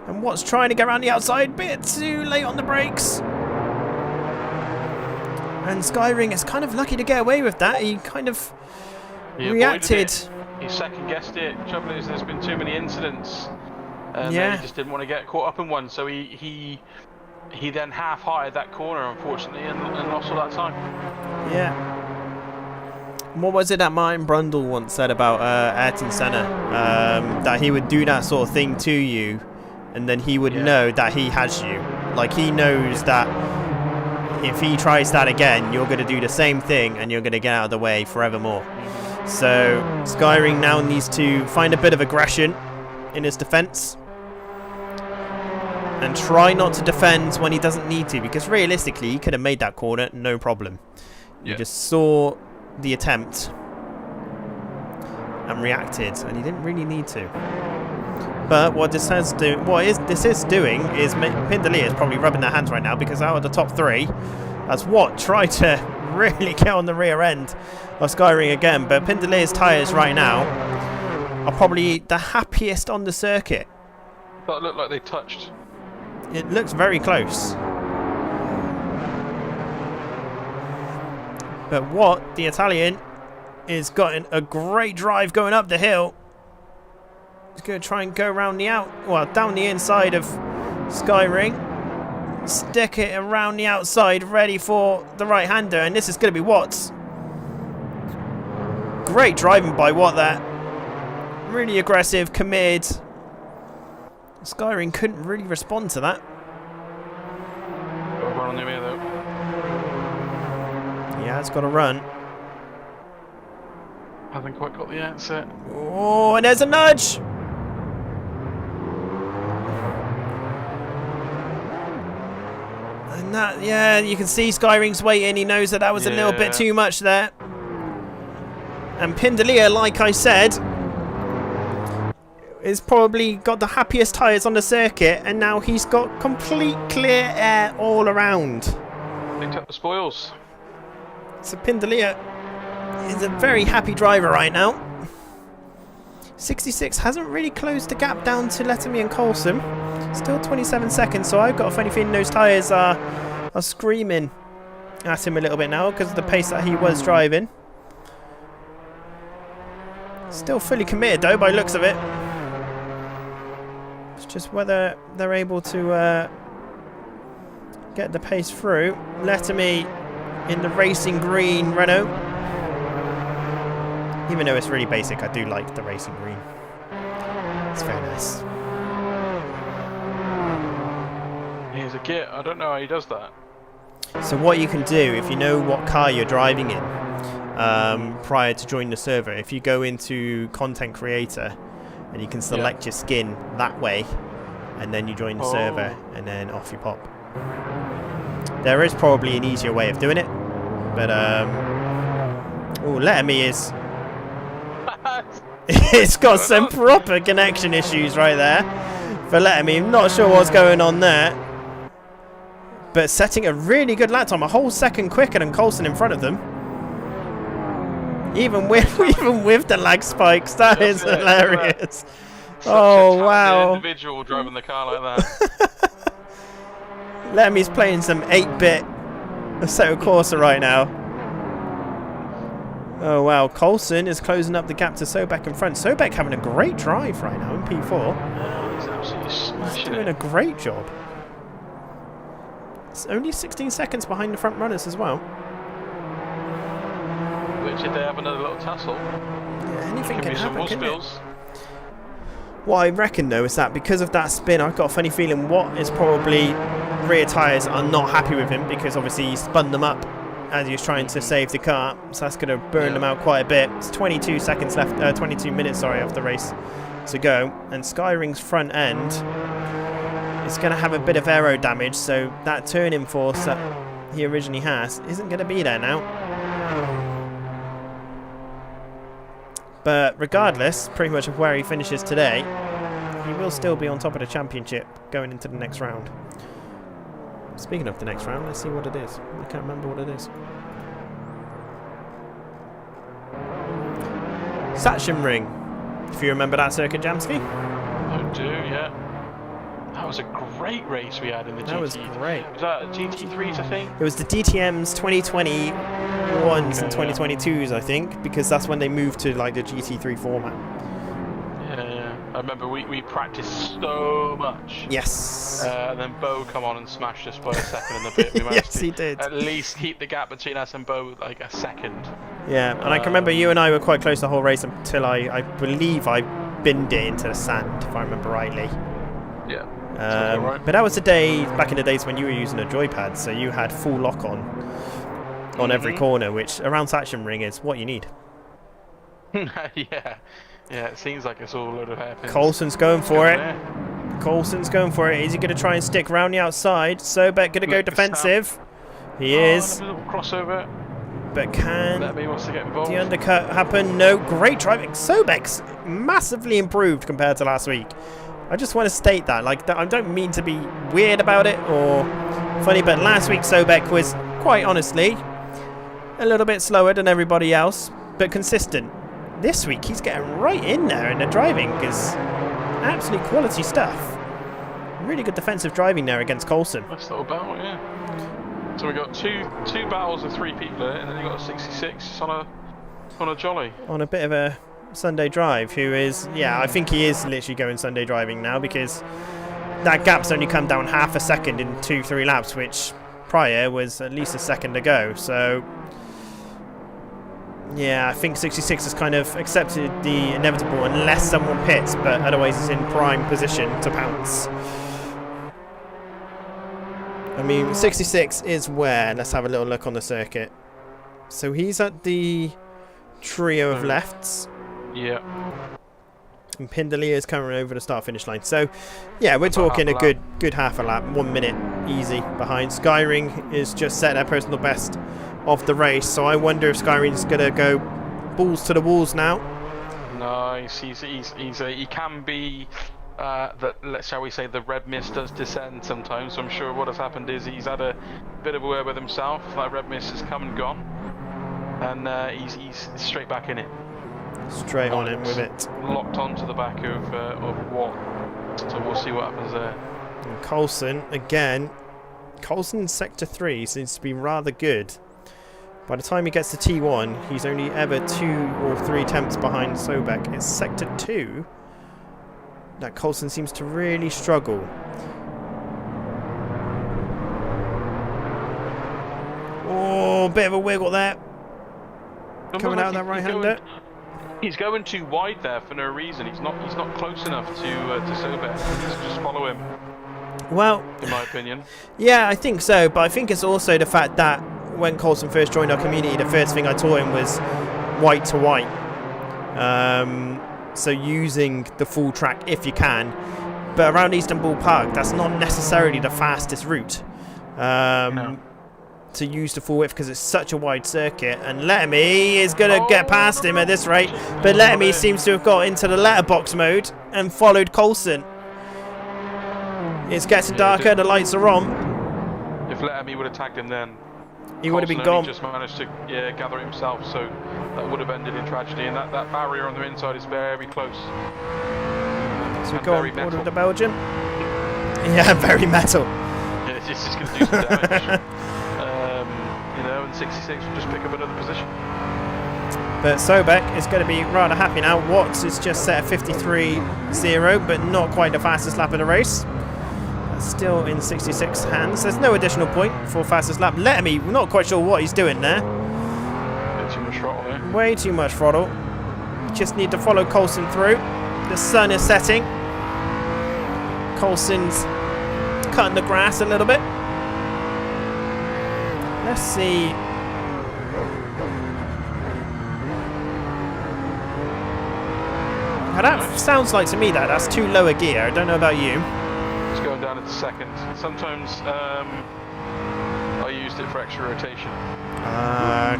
And Watt's trying to get around the outside, bit too late on the brakes. And Skyring is kind of lucky to get away with that. He kind of reacted. He second guessed it. Trouble is, there's been too many incidents, and yeah, he just didn't want to get caught up in one. So he then half-hearted that corner, unfortunately, and lost all that time. Yeah. What was it that Martin Brundle once said about Ayrton Senna? That he would do that sort of thing to you, and then he would know that he has you. Like, he knows that if he tries that again, you're going to do the same thing, and you're going to get out of the way forevermore. So Skyring now needs to find a bit of aggression in his defence and try not to defend when he doesn't need to, because realistically he could have made that corner no problem. You just saw the attempt and reacted, and he didn't really need to. But what this is doing is Pindalia is probably rubbing their hands right now, because out of the top 3, as Watt tried to really get on the rear end of Skyring again. But Pindalia's tyres right now are probably the happiest on the circuit. That looked like they touched. It looks very close. But Watt, the Italian, is got a great drive going up the hill. He's going to try and go around down the inside of Skyring. Stick it around the outside, ready for the right-hander, and this is going to be Watt's. Great driving by Watt there. Really aggressive, committed. Skyring couldn't really respond to that. Got a run on the way though. Yeah, it's got a run. Hasn't quite got the answer. Oh, and there's a nudge! And that, yeah, you can see Skyring's waiting. He knows that was a little bit too much there. And Pindalia, like I said, is probably got the happiest tyres on the circuit, and now he's got complete clear air all around. Picked up the spoils. So Pindalia is a very happy driver right now. 66 hasn't really closed the gap down to Lettermy and Coulson. Still 27 seconds, so I've got a funny feeling those tyres are screaming at him a little bit now because of the pace that he was driving. Still fully committed though by looks of it. It's just whether they're able to get the pace through. Lettermy in the racing green Renault. Even though it's really basic, I do like the racing green. It's very nice. He's a git. I don't know how he does that. So what you can do, if you know what car you're driving in, prior to joining the server, if you go into content creator and you can select your skin that way, and then you join the server, and then off you pop. There is probably an easier way of doing it, but Lettermy is it's got some proper connection issues right there for Lettermy. I'm not sure what's going on there, but setting a really good lap time, a whole second quicker than Coulson in front of them. Even with the lag spikes, that is hilarious. Such Oh a wow! individual driving the car like that. Lemmy's playing some 8-bit Assetto Corsa right now. Oh wow, Coulson is closing up the gap to Sobek in front. Sobek having a great drive right now in P4. Oh, he's absolutely smashing He's doing a great job. It's only 16 seconds behind the front runners as well. Which, if they have another little tussle, Yeah, anything can be some happen, more couldn't it? spills. What I reckon though is that because of that spin, I've got a funny feeling Watt is probably rear tyres are not happy with him because obviously he spun them up as he was trying to save the car, so that's going to burn them out quite a bit. It's 22 seconds left, 22 minutes, sorry, of the race to go, and Skyring's front end is going to have a bit of aero damage, so that turning force that he originally has isn't going to be there now. But regardless, pretty much of where he finishes today, he will still be on top of the championship going into the next round. Speaking of the next round, let's see what it is. I can't remember what it is. Sachsenring. If you remember that circuit, Jamsky? I do, yeah. That was a great race we had in the GT. That was great. Was that GT3s, I think? It was the DTM's 2021s and 2022s, I think, because that's when they moved to like the GT3 format. Yeah. I remember we practiced so much. Yes. And then Bo come on and smashed us by a second and a bit. We managed Yes, he did. at least keep the gap between us and Bo like a second. Yeah, and I can remember you and I were quite close the whole race until I believe I binned it into the sand, if I remember rightly. Yeah. But that was the day, back in the days when you were using a joypad, so you had full lock on every corner, which around Sachsenring is what you need. Yeah, it seems like it's all a load of hairpins. Coulson's going for it. Coulson's going for it. Is he going to try and stick around the outside? Sobek going to go defensive. He is. A little crossover. But can Let me wants to get involved. the undercut happen? No. Great driving. Sobek's massively improved compared to last week. I just want to state that. Like, I don't mean to be weird about it or funny, but last week Sobek was, quite honestly, a little bit slower than everybody else, but consistent. This week he's getting right in there, and the driving is absolute quality stuff. Really good defensive driving there against Coulson. Nice little battle, yeah. So we got two battles of 3 people in it, and then you got a 66 on a jolly. On a bit of a Sunday drive, who is, yeah, I think he is literally going Sunday driving now, because that gap's only come down half a second in 2-3 laps, which prior was at least a second ago. So yeah, I think 66 has kind of accepted the inevitable unless someone pits, but otherwise he's in prime position to pounce. I mean, 66 is where? Let's have a little look on the circuit. So he's at the trio of lefts. Yeah. And Pindalia is coming over the start-finish line. So, yeah, we're talking a good half a lap, 1 minute easy behind. Skyring is just set their personal best of the race, so I wonder if Skyring's going to go balls to the walls now. Nice. He can be shall we say, the red mist does descend sometimes. So I'm sure what has happened is he's had a bit of a word with himself. That red mist has come and gone, and he's straight back in it. Straight on him with it. Locked onto the back of Watt. So we'll see what happens there. And Coulson again. Coulson in sector 3 seems to be rather good. By the time he gets to T1, he's only ever 2 or 3 tenths behind Sobek. It's sector 2 that Coulson seems to really struggle. Oh, bit of a wiggle there. Coming out of that right-hander. He's going too wide there for no reason. He's not close enough to Sobek. Just follow him. Well, in my opinion. Yeah, I think so. But I think it's also the fact that when Coulson first joined our community, the first thing I taught him was white to white. So using the full track if you can. But around Istanbul Park, that's not necessarily the fastest route. No. To use the full width because it's such a wide circuit, and Lettermy is going to get past him at this rate, but Lettermy seems to have got into the letterbox mode and followed Coulson. It's getting darker, the lights are on. If Lettermy would have tagged him then. He would have been Coulson only gone. just managed to gather it himself, so that would have ended in tragedy. And that barrier on the inside is very close. So we and go very on board metal. with the Belgian. Yeah, very metal. Yeah, it's just going to do some damage. You know, and 66 will just pick up another position. But Sobek is going to be rather happy now. Watts is just set at 53.0, but not quite the fastest lap of the race. That's still in 66 hands. There's no additional point for fastest lap. Lettermy, we're not quite sure what he's doing there. Bit too much throttle there. Way too much throttle. Just need to follow Coulson through. The sun is setting. Coulson's cutting the grass a little bit. Let's see. Now that sounds like to me that's too low a gear. I don't know about you. It's going down into second. Sometimes I used it for extra rotation.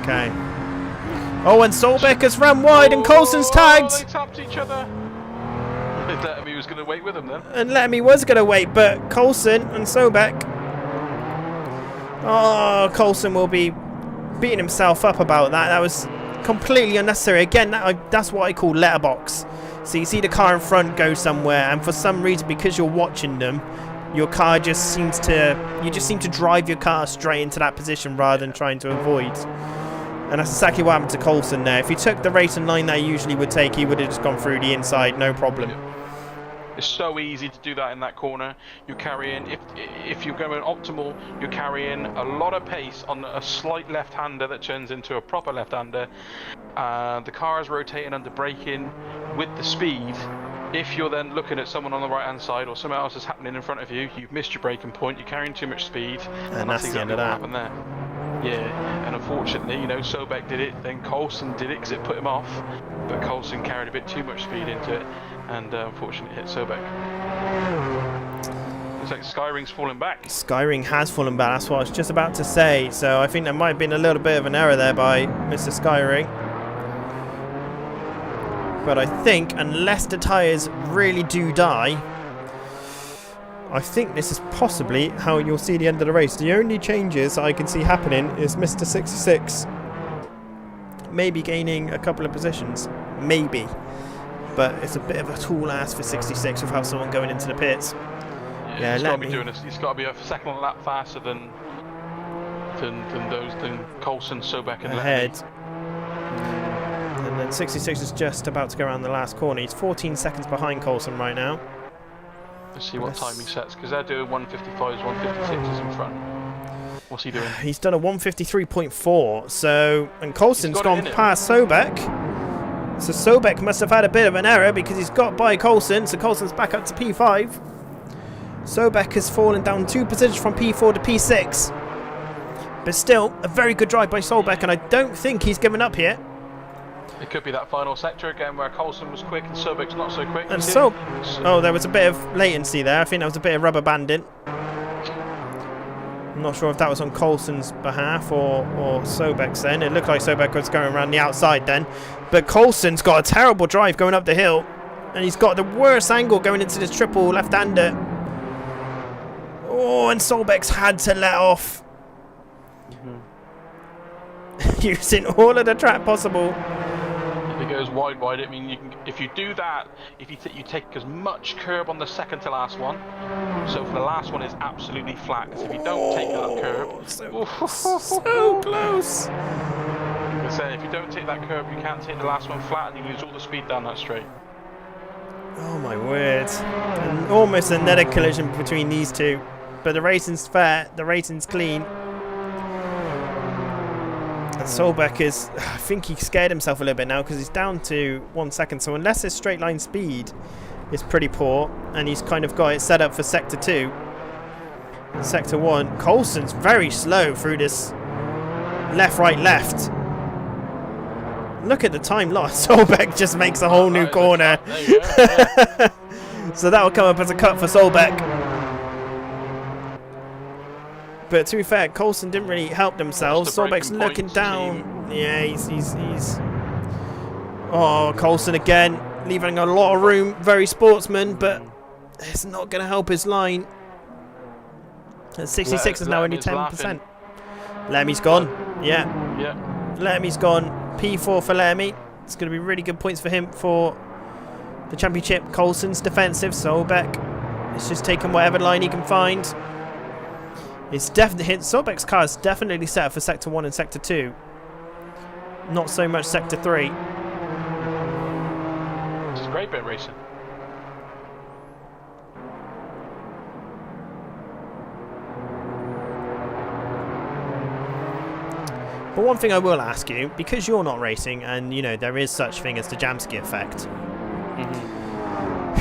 Okay. Oh, and Solbeck has run wide and Coulson's tagged. They tapped each other. Lettermy was going to wait with him then. And Lettermy was going to wait, but Coulson and Sobek. Oh, Coulson will be beating himself up about that. That was completely unnecessary. Again, that's what I call letterbox. So you see the car in front go somewhere, and for some reason, because you're watching them, your car just seems to... You just seem to drive your car straight into that position rather than trying to avoid. And that's exactly what happened to Coulson there. If he took the racing line that he usually would take, he would have just gone through the inside, no problem. It's so easy to do that in that corner. You're carrying, if you're going optimal, you're carrying a lot of pace on a slight left-hander that turns into a proper left-hander. The car is rotating under braking with the speed. If you're then looking at someone on the right-hand side or something else is happening in front of you, you've missed your braking point, you're carrying too much speed, and that's the end exactly of what that. happened there. Yeah, and unfortunately, you know, Sobek did it, then Coulson did it because it put him off, but Coulson carried a bit too much speed into it, and unfortunately hit Sobek. Looks like Skyring's falling back. Skyring has fallen back, that's what I was just about to say. So I think there might have been a little bit of an error there by Mr. Skyring. But I think, unless the tyres really do die, I think this is possibly how you'll see the end of the race. The only changes I can see happening is Mr. 66 maybe gaining a couple of positions. Maybe. But it's a bit of a tall ask for 66 without someone going into the pits. Yeah, he's got to be doing this. He's got to be a second lap faster than Coulson, Sobek, and ahead. Lettermy. And then 66 is just about to go around the last corner. He's 14 seconds behind Coulson right now. Let's see what time he sets, because they're doing 155s, 156s in front. What's he doing? He's done a 153.4. So, and Coulson's gone past Sobek. So Sobek must have had a bit of an error because he's got by Coulson. So Coulson's back up to P5. Sobek has fallen down 2 positions from P4 to P6. But still, a very good drive by Sobek, and I don't think he's given up yet. It could be that final sector again where Coulson was quick and Sobek's not so quick. And oh, there was a bit of latency there. I think there was a bit of rubber banding. I'm not sure if that was on Coulson's behalf or Sobek's then. It looked like Sobek was going around the outside then. But Coulson's got a terrible drive going up the hill. And he's got the worst angle going into this triple left-hander. Oh, and Sobek's had to let off. Using all of the track possible. If it goes wide, I mean, you can. If you do that, if you take as much curb on the second to last one. So for the last one is absolutely flat. Because if you don't take that curb, so close. Like I say, if you don't take that curb, you can't take the last one flat, and you lose all the speed down that straight. Oh my word! And almost another collision between these two, but the racing's fair, the racing's clean. And Sobek is, I think he scared himself a little bit now because he's down to 1 second. So unless his straight line speed is pretty poor, and he's kind of got it set up for sector 2, and sector 1, Coulson's very slow through this left, right, left. Look at the time lost. Sobek just makes a whole new corner. So that will come up as a cut for Sobek. But to be fair, Coulson didn't really help themselves. Sobek's looking down. Yeah, he's. Oh, Coulson again, leaving a lot of room. Very sportsman, but it's not going to help his line. And 66 is now only 10%. Lemmy's gone. Yeah. Yeah. Lemmy's gone. P4 for Lemmy. It's going to be really good points for him for the championship. Coulson's defensive. Solbeck is just taking whatever line he can find. It's definitely Solbeck's car is definitely set up for sector 1 and sector 2. Not so much sector 3. This is a great bit of racing. But one thing I will ask you, because you're not racing and you know there is such thing as the Jamsky effect,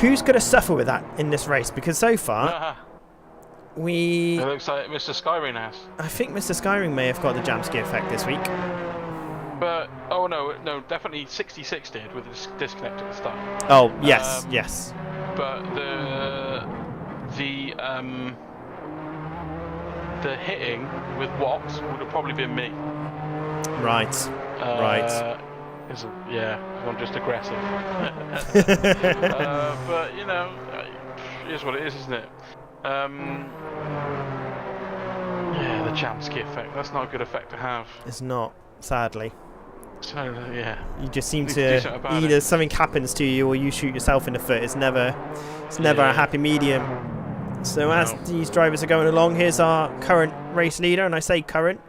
who's going to suffer with that in this race? Because so far It looks like Mr. Skyring has. I think Mr. Skyring may have got the Jamsky effect this week. But oh no, definitely 66 did with the disconnect at the start. Oh yes, yes. But the hitting with Watts would have probably been me. Right. Right. I'm just aggressive. But you know, it is what it is, isn't it? Yeah, the Jamsky effect. That's not a good effect to have. It's not, sadly. So yeah. You just seem to either something happens to you or you shoot yourself in the foot. It's never a happy medium. So as these drivers are going along, here's our current race leader, and I say current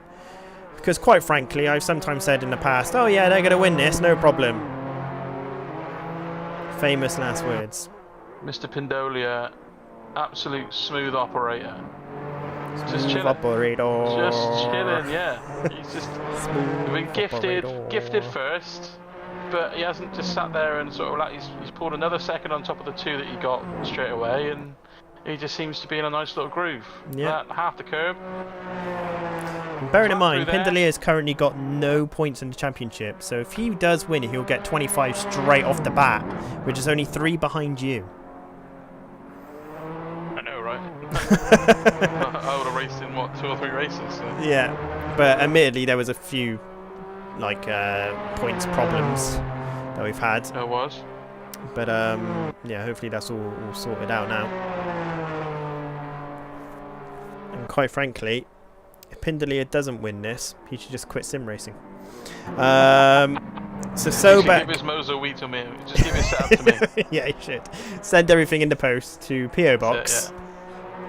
because quite frankly I've sometimes said in the past, oh yeah, they're going to win this, no problem. Famous last words. Mr. Pindolia, absolute smooth operator. Just chilling. Operator. Just chilling, yeah. He's just been gifted first, but he hasn't just sat there and sort of like he's pulled another second on top of the 2 that he got straight away, and he just seems to be in a nice little groove. Yeah. Half the curb. Bearing in mind, Pindolia has currently got no points in the championship, so if he does win, he'll get 25 straight off the bat, which is only 3 behind you. I know, right? I would have raced in, 2 or 3 races? So. Yeah, but admittedly there was a few like points problems that we've had. There was. But yeah, hopefully that's all sorted out now. And quite frankly, if Pindolia doesn't win this, he should just quit sim racing. So Sobek. Give his Mozo wheat to me. Just give his setup to me. Yeah, he should. Send everything in the post to PO Box. Yeah.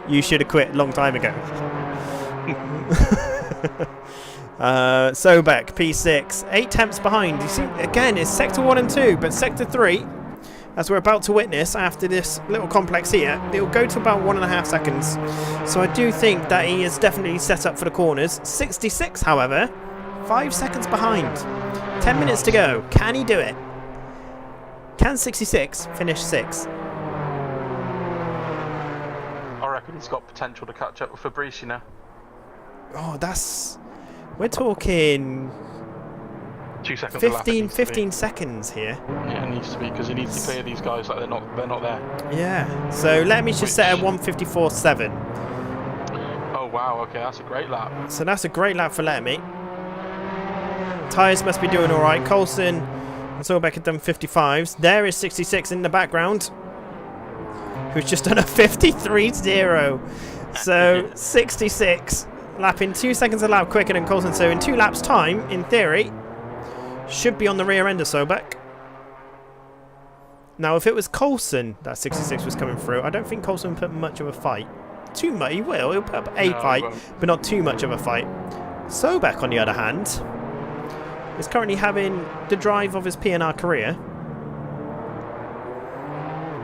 You should have quit a long time ago. Sobek, P6, 8 tenths behind. You see, again, it's sector 1 and 2, but sector 3, as we're about to witness after this little complex here, it'll go to about 1.5 seconds. So I do think that he is definitely set up for the corners. 66, however, 5 seconds behind. 10 minutes to go. Can he do it? Can 66 finish 6? I reckon he's got potential to catch up with Fabrice now. Oh, we're talking 2 seconds 15 seconds here. Yeah, it needs to be, because he needs to clear these guys like they're not there. Yeah. So let me just set a 1:54.7. Oh wow, okay, that's a great lap. So that's a great lap for Lemmy. Tyres must be doing alright. Coulson and Solbeck have done 55s. There is 66 in the background, who's just done a 53.0. So 66, lapping 2 seconds a lap quicker than Coulson. So in 2 laps time, in theory, should be on the rear end of Sobek. Now, if it was Coulson that 66 was coming through, I don't think Coulson put much of a fight. Too much, he will. He'll put up a fight, but not too much of a fight. Sobek, on the other hand, is currently having the drive of his P&R career.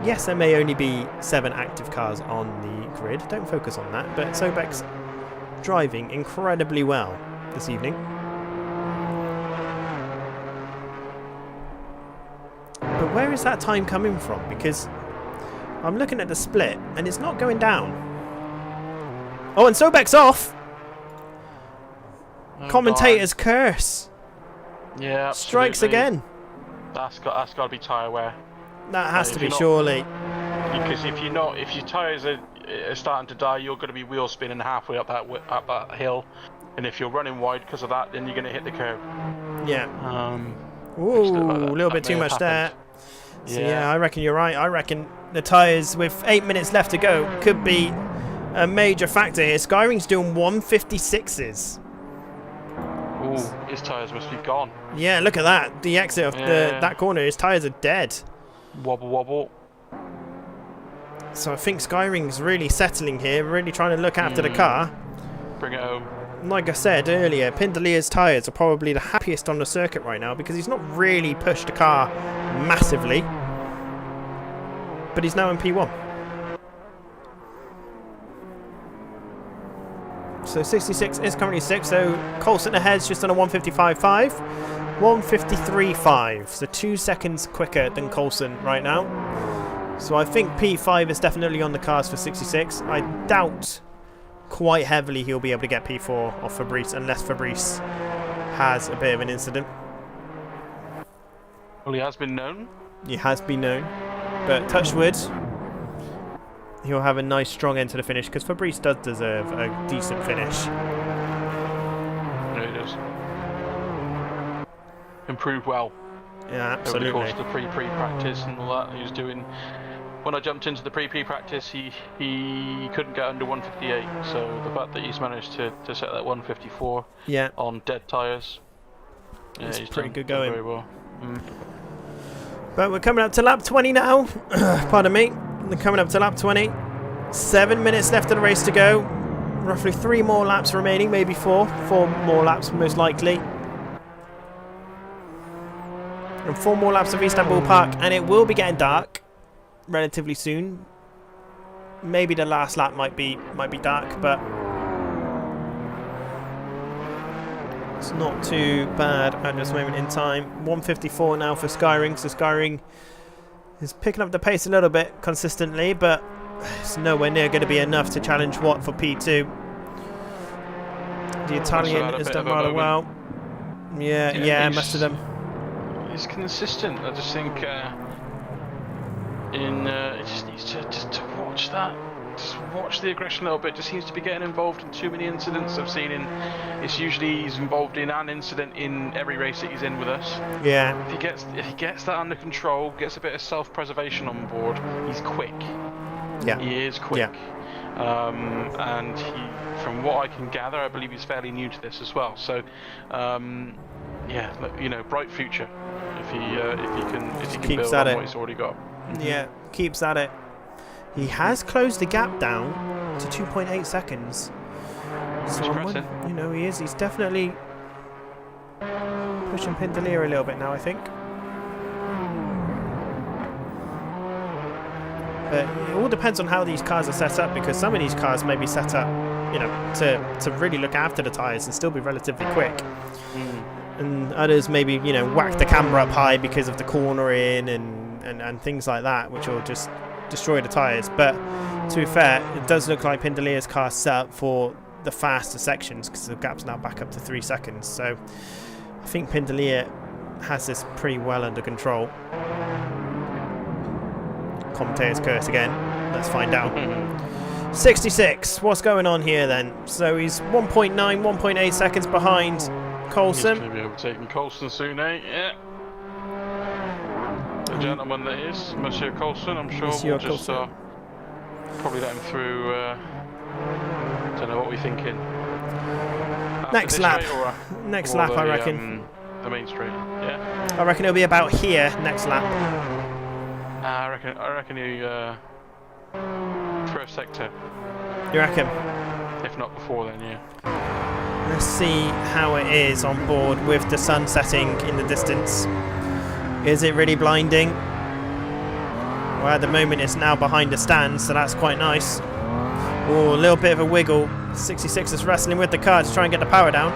Yes, there may only be 7 active cars on the grid. Don't focus on that. But Sobek's driving incredibly well this evening. But where is that time coming from? Because I'm looking at the split and it's not going down. Oh, and Sobek's off! Oh, commentator's curse. Yeah, absolutely. Strikes again. That's got to be tyre wear. That has to be, surely. Because if your tyres are starting to die, you're going to be wheel spinning halfway up that hill, and if you're running wide because of that, then you're going to hit the curb. Yeah. Ooh, a little bit too much there. So yeah, I reckon you're right. I reckon the tyres, with 8 minutes left to go, could be a major factor here. Skyring's doing 156s. Ooh, his tyres must be gone. Yeah, look at that. The exit of that corner, his tyres are dead. Wobble, wobble. So I think Skyring's really settling here, really trying to look after the car. Bring it home. Like I said earlier, Pindalia's tyres are probably the happiest on the circuit right now because he's not really pushed the car massively. But he's now in P1. So 66 is currently 6th, so Coulson ahead's just on a 155.5. 153.5, so 2 seconds quicker than Coulson right now. So I think P5 is definitely on the cards for 66. I doubt quite heavily he'll be able to get P4 off Fabrice unless Fabrice has a bit of an incident. Well, he has been known. He has been known. But touch wood, he'll have a nice strong end to the finish because Fabrice does deserve a decent finish. Yeah, he does. Improved well. Yeah, absolutely. Over the course of the pre-practice and all that he was doing. When I jumped into the pre-practice, he couldn't get under 158. So the fact that he's managed to set that 154 on dead tyres, yeah, he's pretty done, good done going. very well. But we're coming up to lap 20 now. Pardon me. We're coming up to lap 20. 7 minutes left of the race to go. Roughly 3 more laps remaining, maybe 4. 4 more laps most likely. And 4 more laps of Istanbul Park, and it will be getting dark relatively soon. Maybe the last lap might be dark, but it's not too bad at this moment in time. 154 now for Skyring, so Skyring is picking up the pace a little bit consistently, but it's nowhere near going to be enough to challenge Watt for P2. The Italian has done rather well. Yeah, most of them. He's consistent. I just think he just needs to watch that. Just watch the aggression a little bit. Just seems to be getting involved in too many incidents I've seen. It's usually he's involved in an incident in every race that he's in with us. Yeah. If he gets that under control, gets a bit of self-preservation on board, he's quick. Yeah. He is quick. Yeah. And he, from what I can gather, I believe he's fairly new to this as well. So, yeah, you know, bright future if he can build on what he's already got. Yeah, keeps at it. He has closed the gap down to 2.8 seconds. So you know, he's definitely pushing Pindalia a little bit now, I think. But it all depends on how these cars are set up, because some of these cars may be set up, you know, to really look after the tyres and still be relatively quick. And others maybe, you know, whack the camber up high because of the cornering and things like that, which will just destroy the tyres. But to be fair, it does look like Pindalia's car set up for the faster sections because the gap's now back up to 3 seconds. So I think Pindalia has this pretty well under control. Commentator's curse again. Let's find out. 66. What's going on here then? So he's 1.9, 1.8 seconds behind Coulson. He's going to be overtaking Coulson soon, eh? Yeah. The gentleman that is, Monsieur Coulson, I'm sure we'll just probably let him through. Don't know what we're thinking. Next lap. Next lap, I reckon. The main straight, yeah. I reckon it'll be about here next lap. I reckon you first sector. You reckon? If not before then, yeah. Let's see how it is on board with the sun setting in the distance. Is it really blinding? Well, at the moment it's now behind the stand, so that's quite nice. Oh, a little bit of a wiggle. 66 is wrestling with the car to try and get the power down.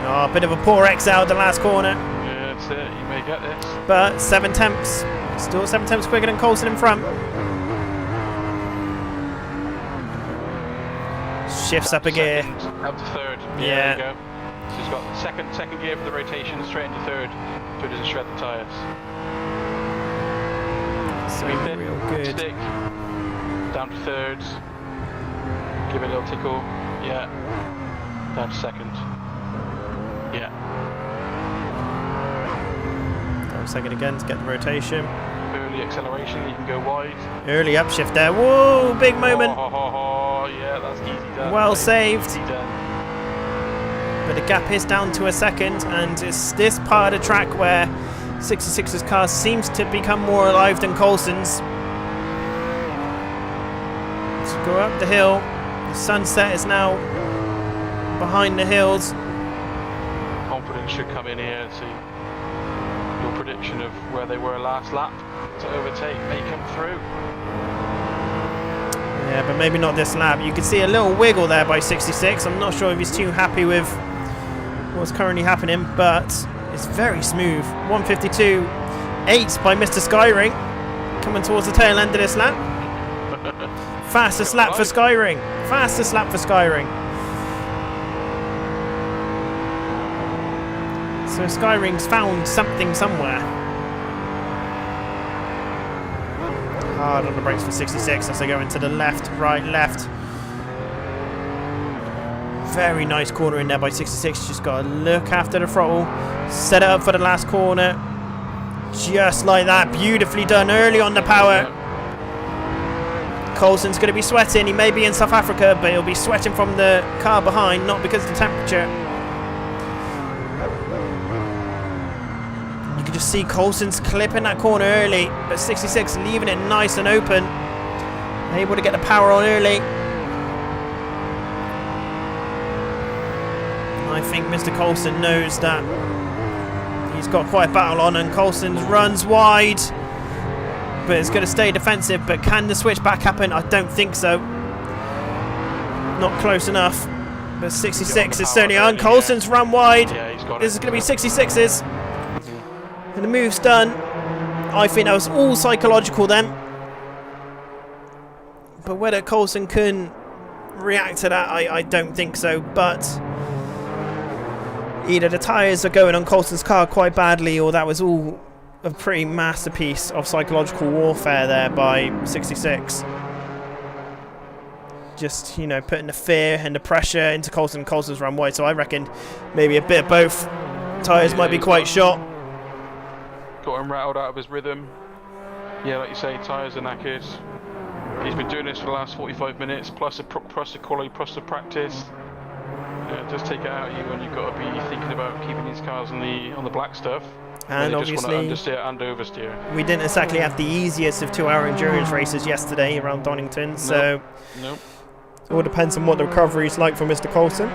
Oh, a bit of a poor exit out the last corner. Yeah, that's it. You may get this. But 7 tenths. Still 7 tenths quicker than Coulson in front. Shifts up a gear. Up to third. Yeah. There you go. So he's got the second gear for the rotation, straight into third, so it doesn't shred the tyres. So real good. Stick. Down to third. Give it a little tickle. Yeah. Down to second. Yeah. Down to second again to get the rotation. Early acceleration, you can go wide. Early upshift there. Whoa, big moment. Oh, yeah, that's easy done. Well saved. Easy done. but the gap is down to a second, and it's this part of the track where 66's car seems to become more alive than Coulson's. Let's go up the hill. The sunset is now behind the hills. Confidence should come in here and see your prediction of where they were last lap to overtake may come through. Yeah, but maybe not this lap. You can see a little wiggle there by 66. I'm not sure if he's too happy with what's currently happening, but it's very smooth. 152.8 by Mr. Skyring, coming towards the tail end of this lap. Fastest lap for Skyring. Fastest lap for Skyring. So Skyring's found something somewhere. Hard on the brakes for 66 as they go into the left, right, left. Very nice corner in there by 66. Just got to look after the throttle. Set it up for the last corner. Just like that. Beautifully done early on the power. Coulson's going to be sweating. He may be in South Africa, but he'll be sweating from the car behind, not because of the temperature. You can just see Coulson's clipping that corner early, but 66 leaving it nice and open. Able to get the power on early. I think Mr. Coulson knows that he's got quite a battle on, and Coulson runs wide, but it's going to stay defensive. But can the switch back happen? I don't think so. Not close enough. But 66 is certainly on. Coulson's run wide. Yeah, he's got this is going to be 66's. And the move's done. I think that was all psychological then. But whether Coulson can react to that, I don't think so. But either the tyres are going on Coulson's car quite badly, or that was all a pretty masterpiece of psychological warfare there by 66. Just, you know, putting the fear and the pressure into Coulson. Coulson's run wide, so I reckon maybe a bit of both. Tyres might be quite shot. Got him rattled out of his rhythm. Yeah, like you say, tyres are knackered. He's been doing this for the last 45 minutes, plus the quality, plus the practice. Yeah, just take it out of you when you've got to be thinking about keeping these cars on the black stuff. And obviously, just want to understeer and oversteer. We didn't exactly have the easiest of 2-hour endurance races yesterday around Donington, so Nope. it all depends on what the recovery is like for Mr. Coulson.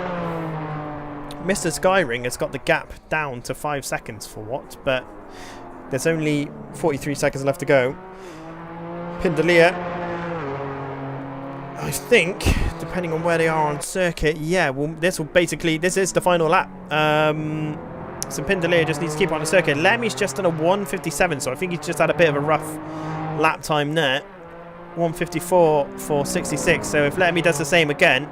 Mr. Skyring has got the gap down to 5 seconds for what, but there's only 43 seconds left to go. Pindalia, I think, depending on where they are on circuit, yeah, well, this is the final lap. So Pindalia just needs to keep on the circuit. Lemmy's just done a 1:57, so I think he's just had a bit of a rough lap time there. 1:54 for 66, so if Lemmy does the same again,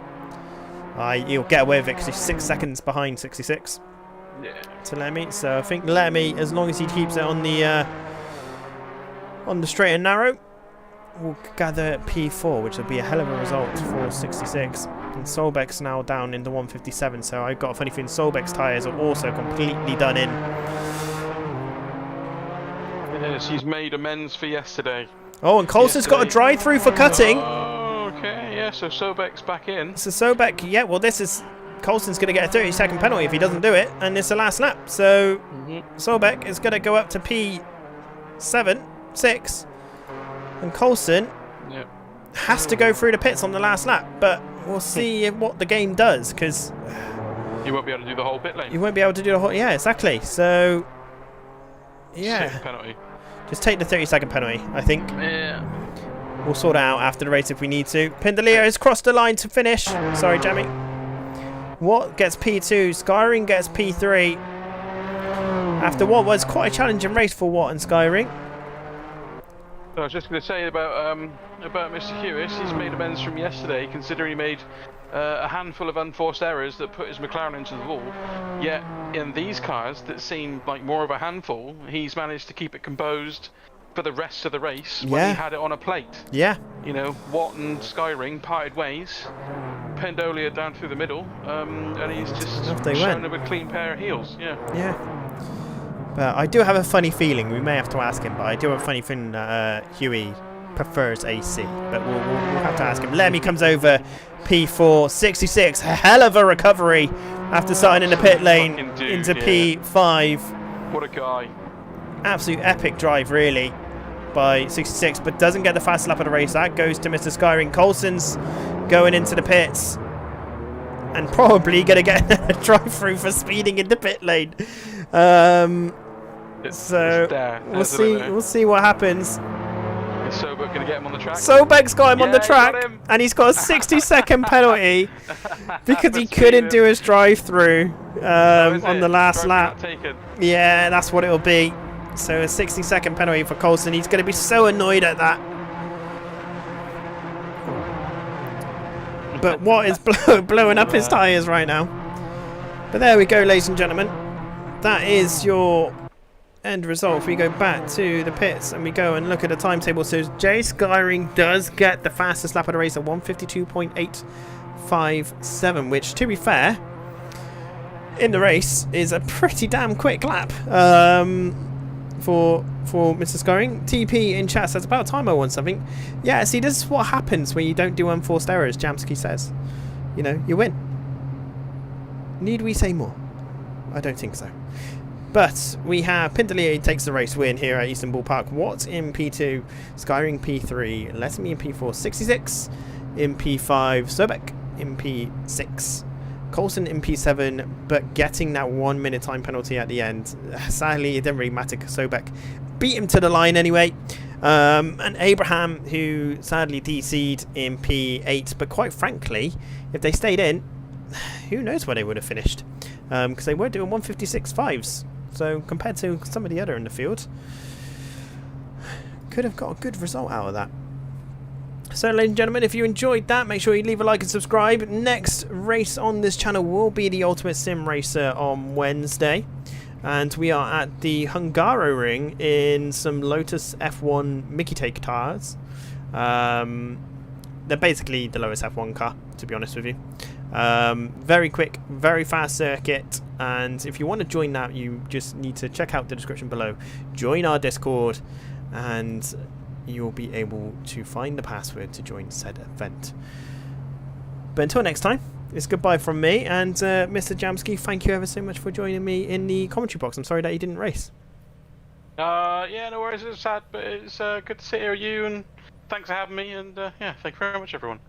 he'll get away with it because he's 6 seconds behind 66 to Lemmy. So I think Lemmy, as long as he keeps it on the straight and narrow, will gather P4, which will be a hell of a result for 66. And Solbeck's now down in the 1:57, so I've got a funny feeling Solbeck's tyres are also completely done in. Yes, he's made amends for yesterday. Oh, and Coulson's got a drive-through for cutting. Oh, okay, yeah, so Solbeck's back in. So Solbeck, yeah, well, Coulson's going to get a 30-second penalty if he doesn't do it, and it's the last lap. So Solbeck is going to go up to P7, 6, and Coulson has to go through the pits on the last lap, but we'll see what the game does, because you won't be able to do the whole pit lane. You won't be able to do the whole... Yeah, exactly. So, yeah. Penalty. Just take the 30-second penalty, I think. Yeah. We'll sort it out after the race if we need to. Pindalia has crossed the line to finish. Sorry, Jamie. Watt gets P2. Skyring gets P3. After what was quite a challenging race for Watt and Skyring. I was just going to say about Mr. Hewis. He's made amends from yesterday, considering he made a handful of unforced errors that put his McLaren into the wall. Yet in these cars that seemed like more of a handful, he's managed to keep it composed for the rest of the race when he had it on a plate. Yeah. You know, Watt and Skyring parted ways. Pendolia down through the middle, and he's just shown him a clean pair of heels. Yeah. Yeah. But I do have a funny feeling, we may have to ask him, but I do have a funny feeling that Huey prefers AC. But we'll have to ask him. Lemmy comes over, P4, 66, hell of a recovery after starting in the pit lane Fucking dude, into yeah. P5. What a guy. Absolute epic drive, really, by 66, but doesn't get the fast lap of the race. That goes to Mr. Skyring. Coulson's going into the pits and probably going to get a drive-through for speeding in the pit lane. We'll see what happens. Is Sobek going to get him on the track? Sobek's got him on the track, and he's got a 60-second penalty because he couldn't do his drive-through on the last lap. Yeah, that's what it'll be. So a 60-second penalty for Coulson. He's going to be so annoyed at that. But what is blowing up his tyres right now? But there we go, ladies and gentlemen. That is your end result. If we go back to the pits and we go and look at the timetable, so Jay Skyring does get the fastest lap of the race at 152.857, which, to be fair, in the race is a pretty damn quick lap for Mr. Skyring. TP in chat says, about time I won something. Yeah, see, this is what happens when you don't do unforced errors, Jamsky says. You know, you win. Need we say more? I don't think so. But we have Pintelier takes the race win here at Eastern Bull Park. Watt in P2, Skyring P3, Lessamy in P4, 66 in P5, Sobek in P6, Coulson in P7, but getting that 1 minute time penalty at the end. Sadly, it didn't really matter because Sobek beat him to the line anyway. And Abraham, who sadly DC'd in P8, but quite frankly, if they stayed in, who knows where they would have finished, because they were doing 156.5s. So compared to some of the other in the field, could have got a good result out of that. So ladies and gentlemen, if you enjoyed that, make sure you leave a like and subscribe. Next race on this channel will be the Ultimate Sim Racer on Wednesday. And we are at the Hungaro Ring in some Lotus F1 Mickey Take cars. They're basically the lowest F1 car, to be honest with you. Very quick, very fast circuit, and if you want to join that, you just need to check out the description below, join our Discord, and you'll be able to find the password to join said event. But until next time, it's goodbye from me, and Mr. Jamsky, thank you ever so much for joining me in the commentary box. I'm sorry that you didn't race. Yeah, no worries, it's sad, but it's good to sit here with you, and thanks for having me, and yeah, thank you very much everyone.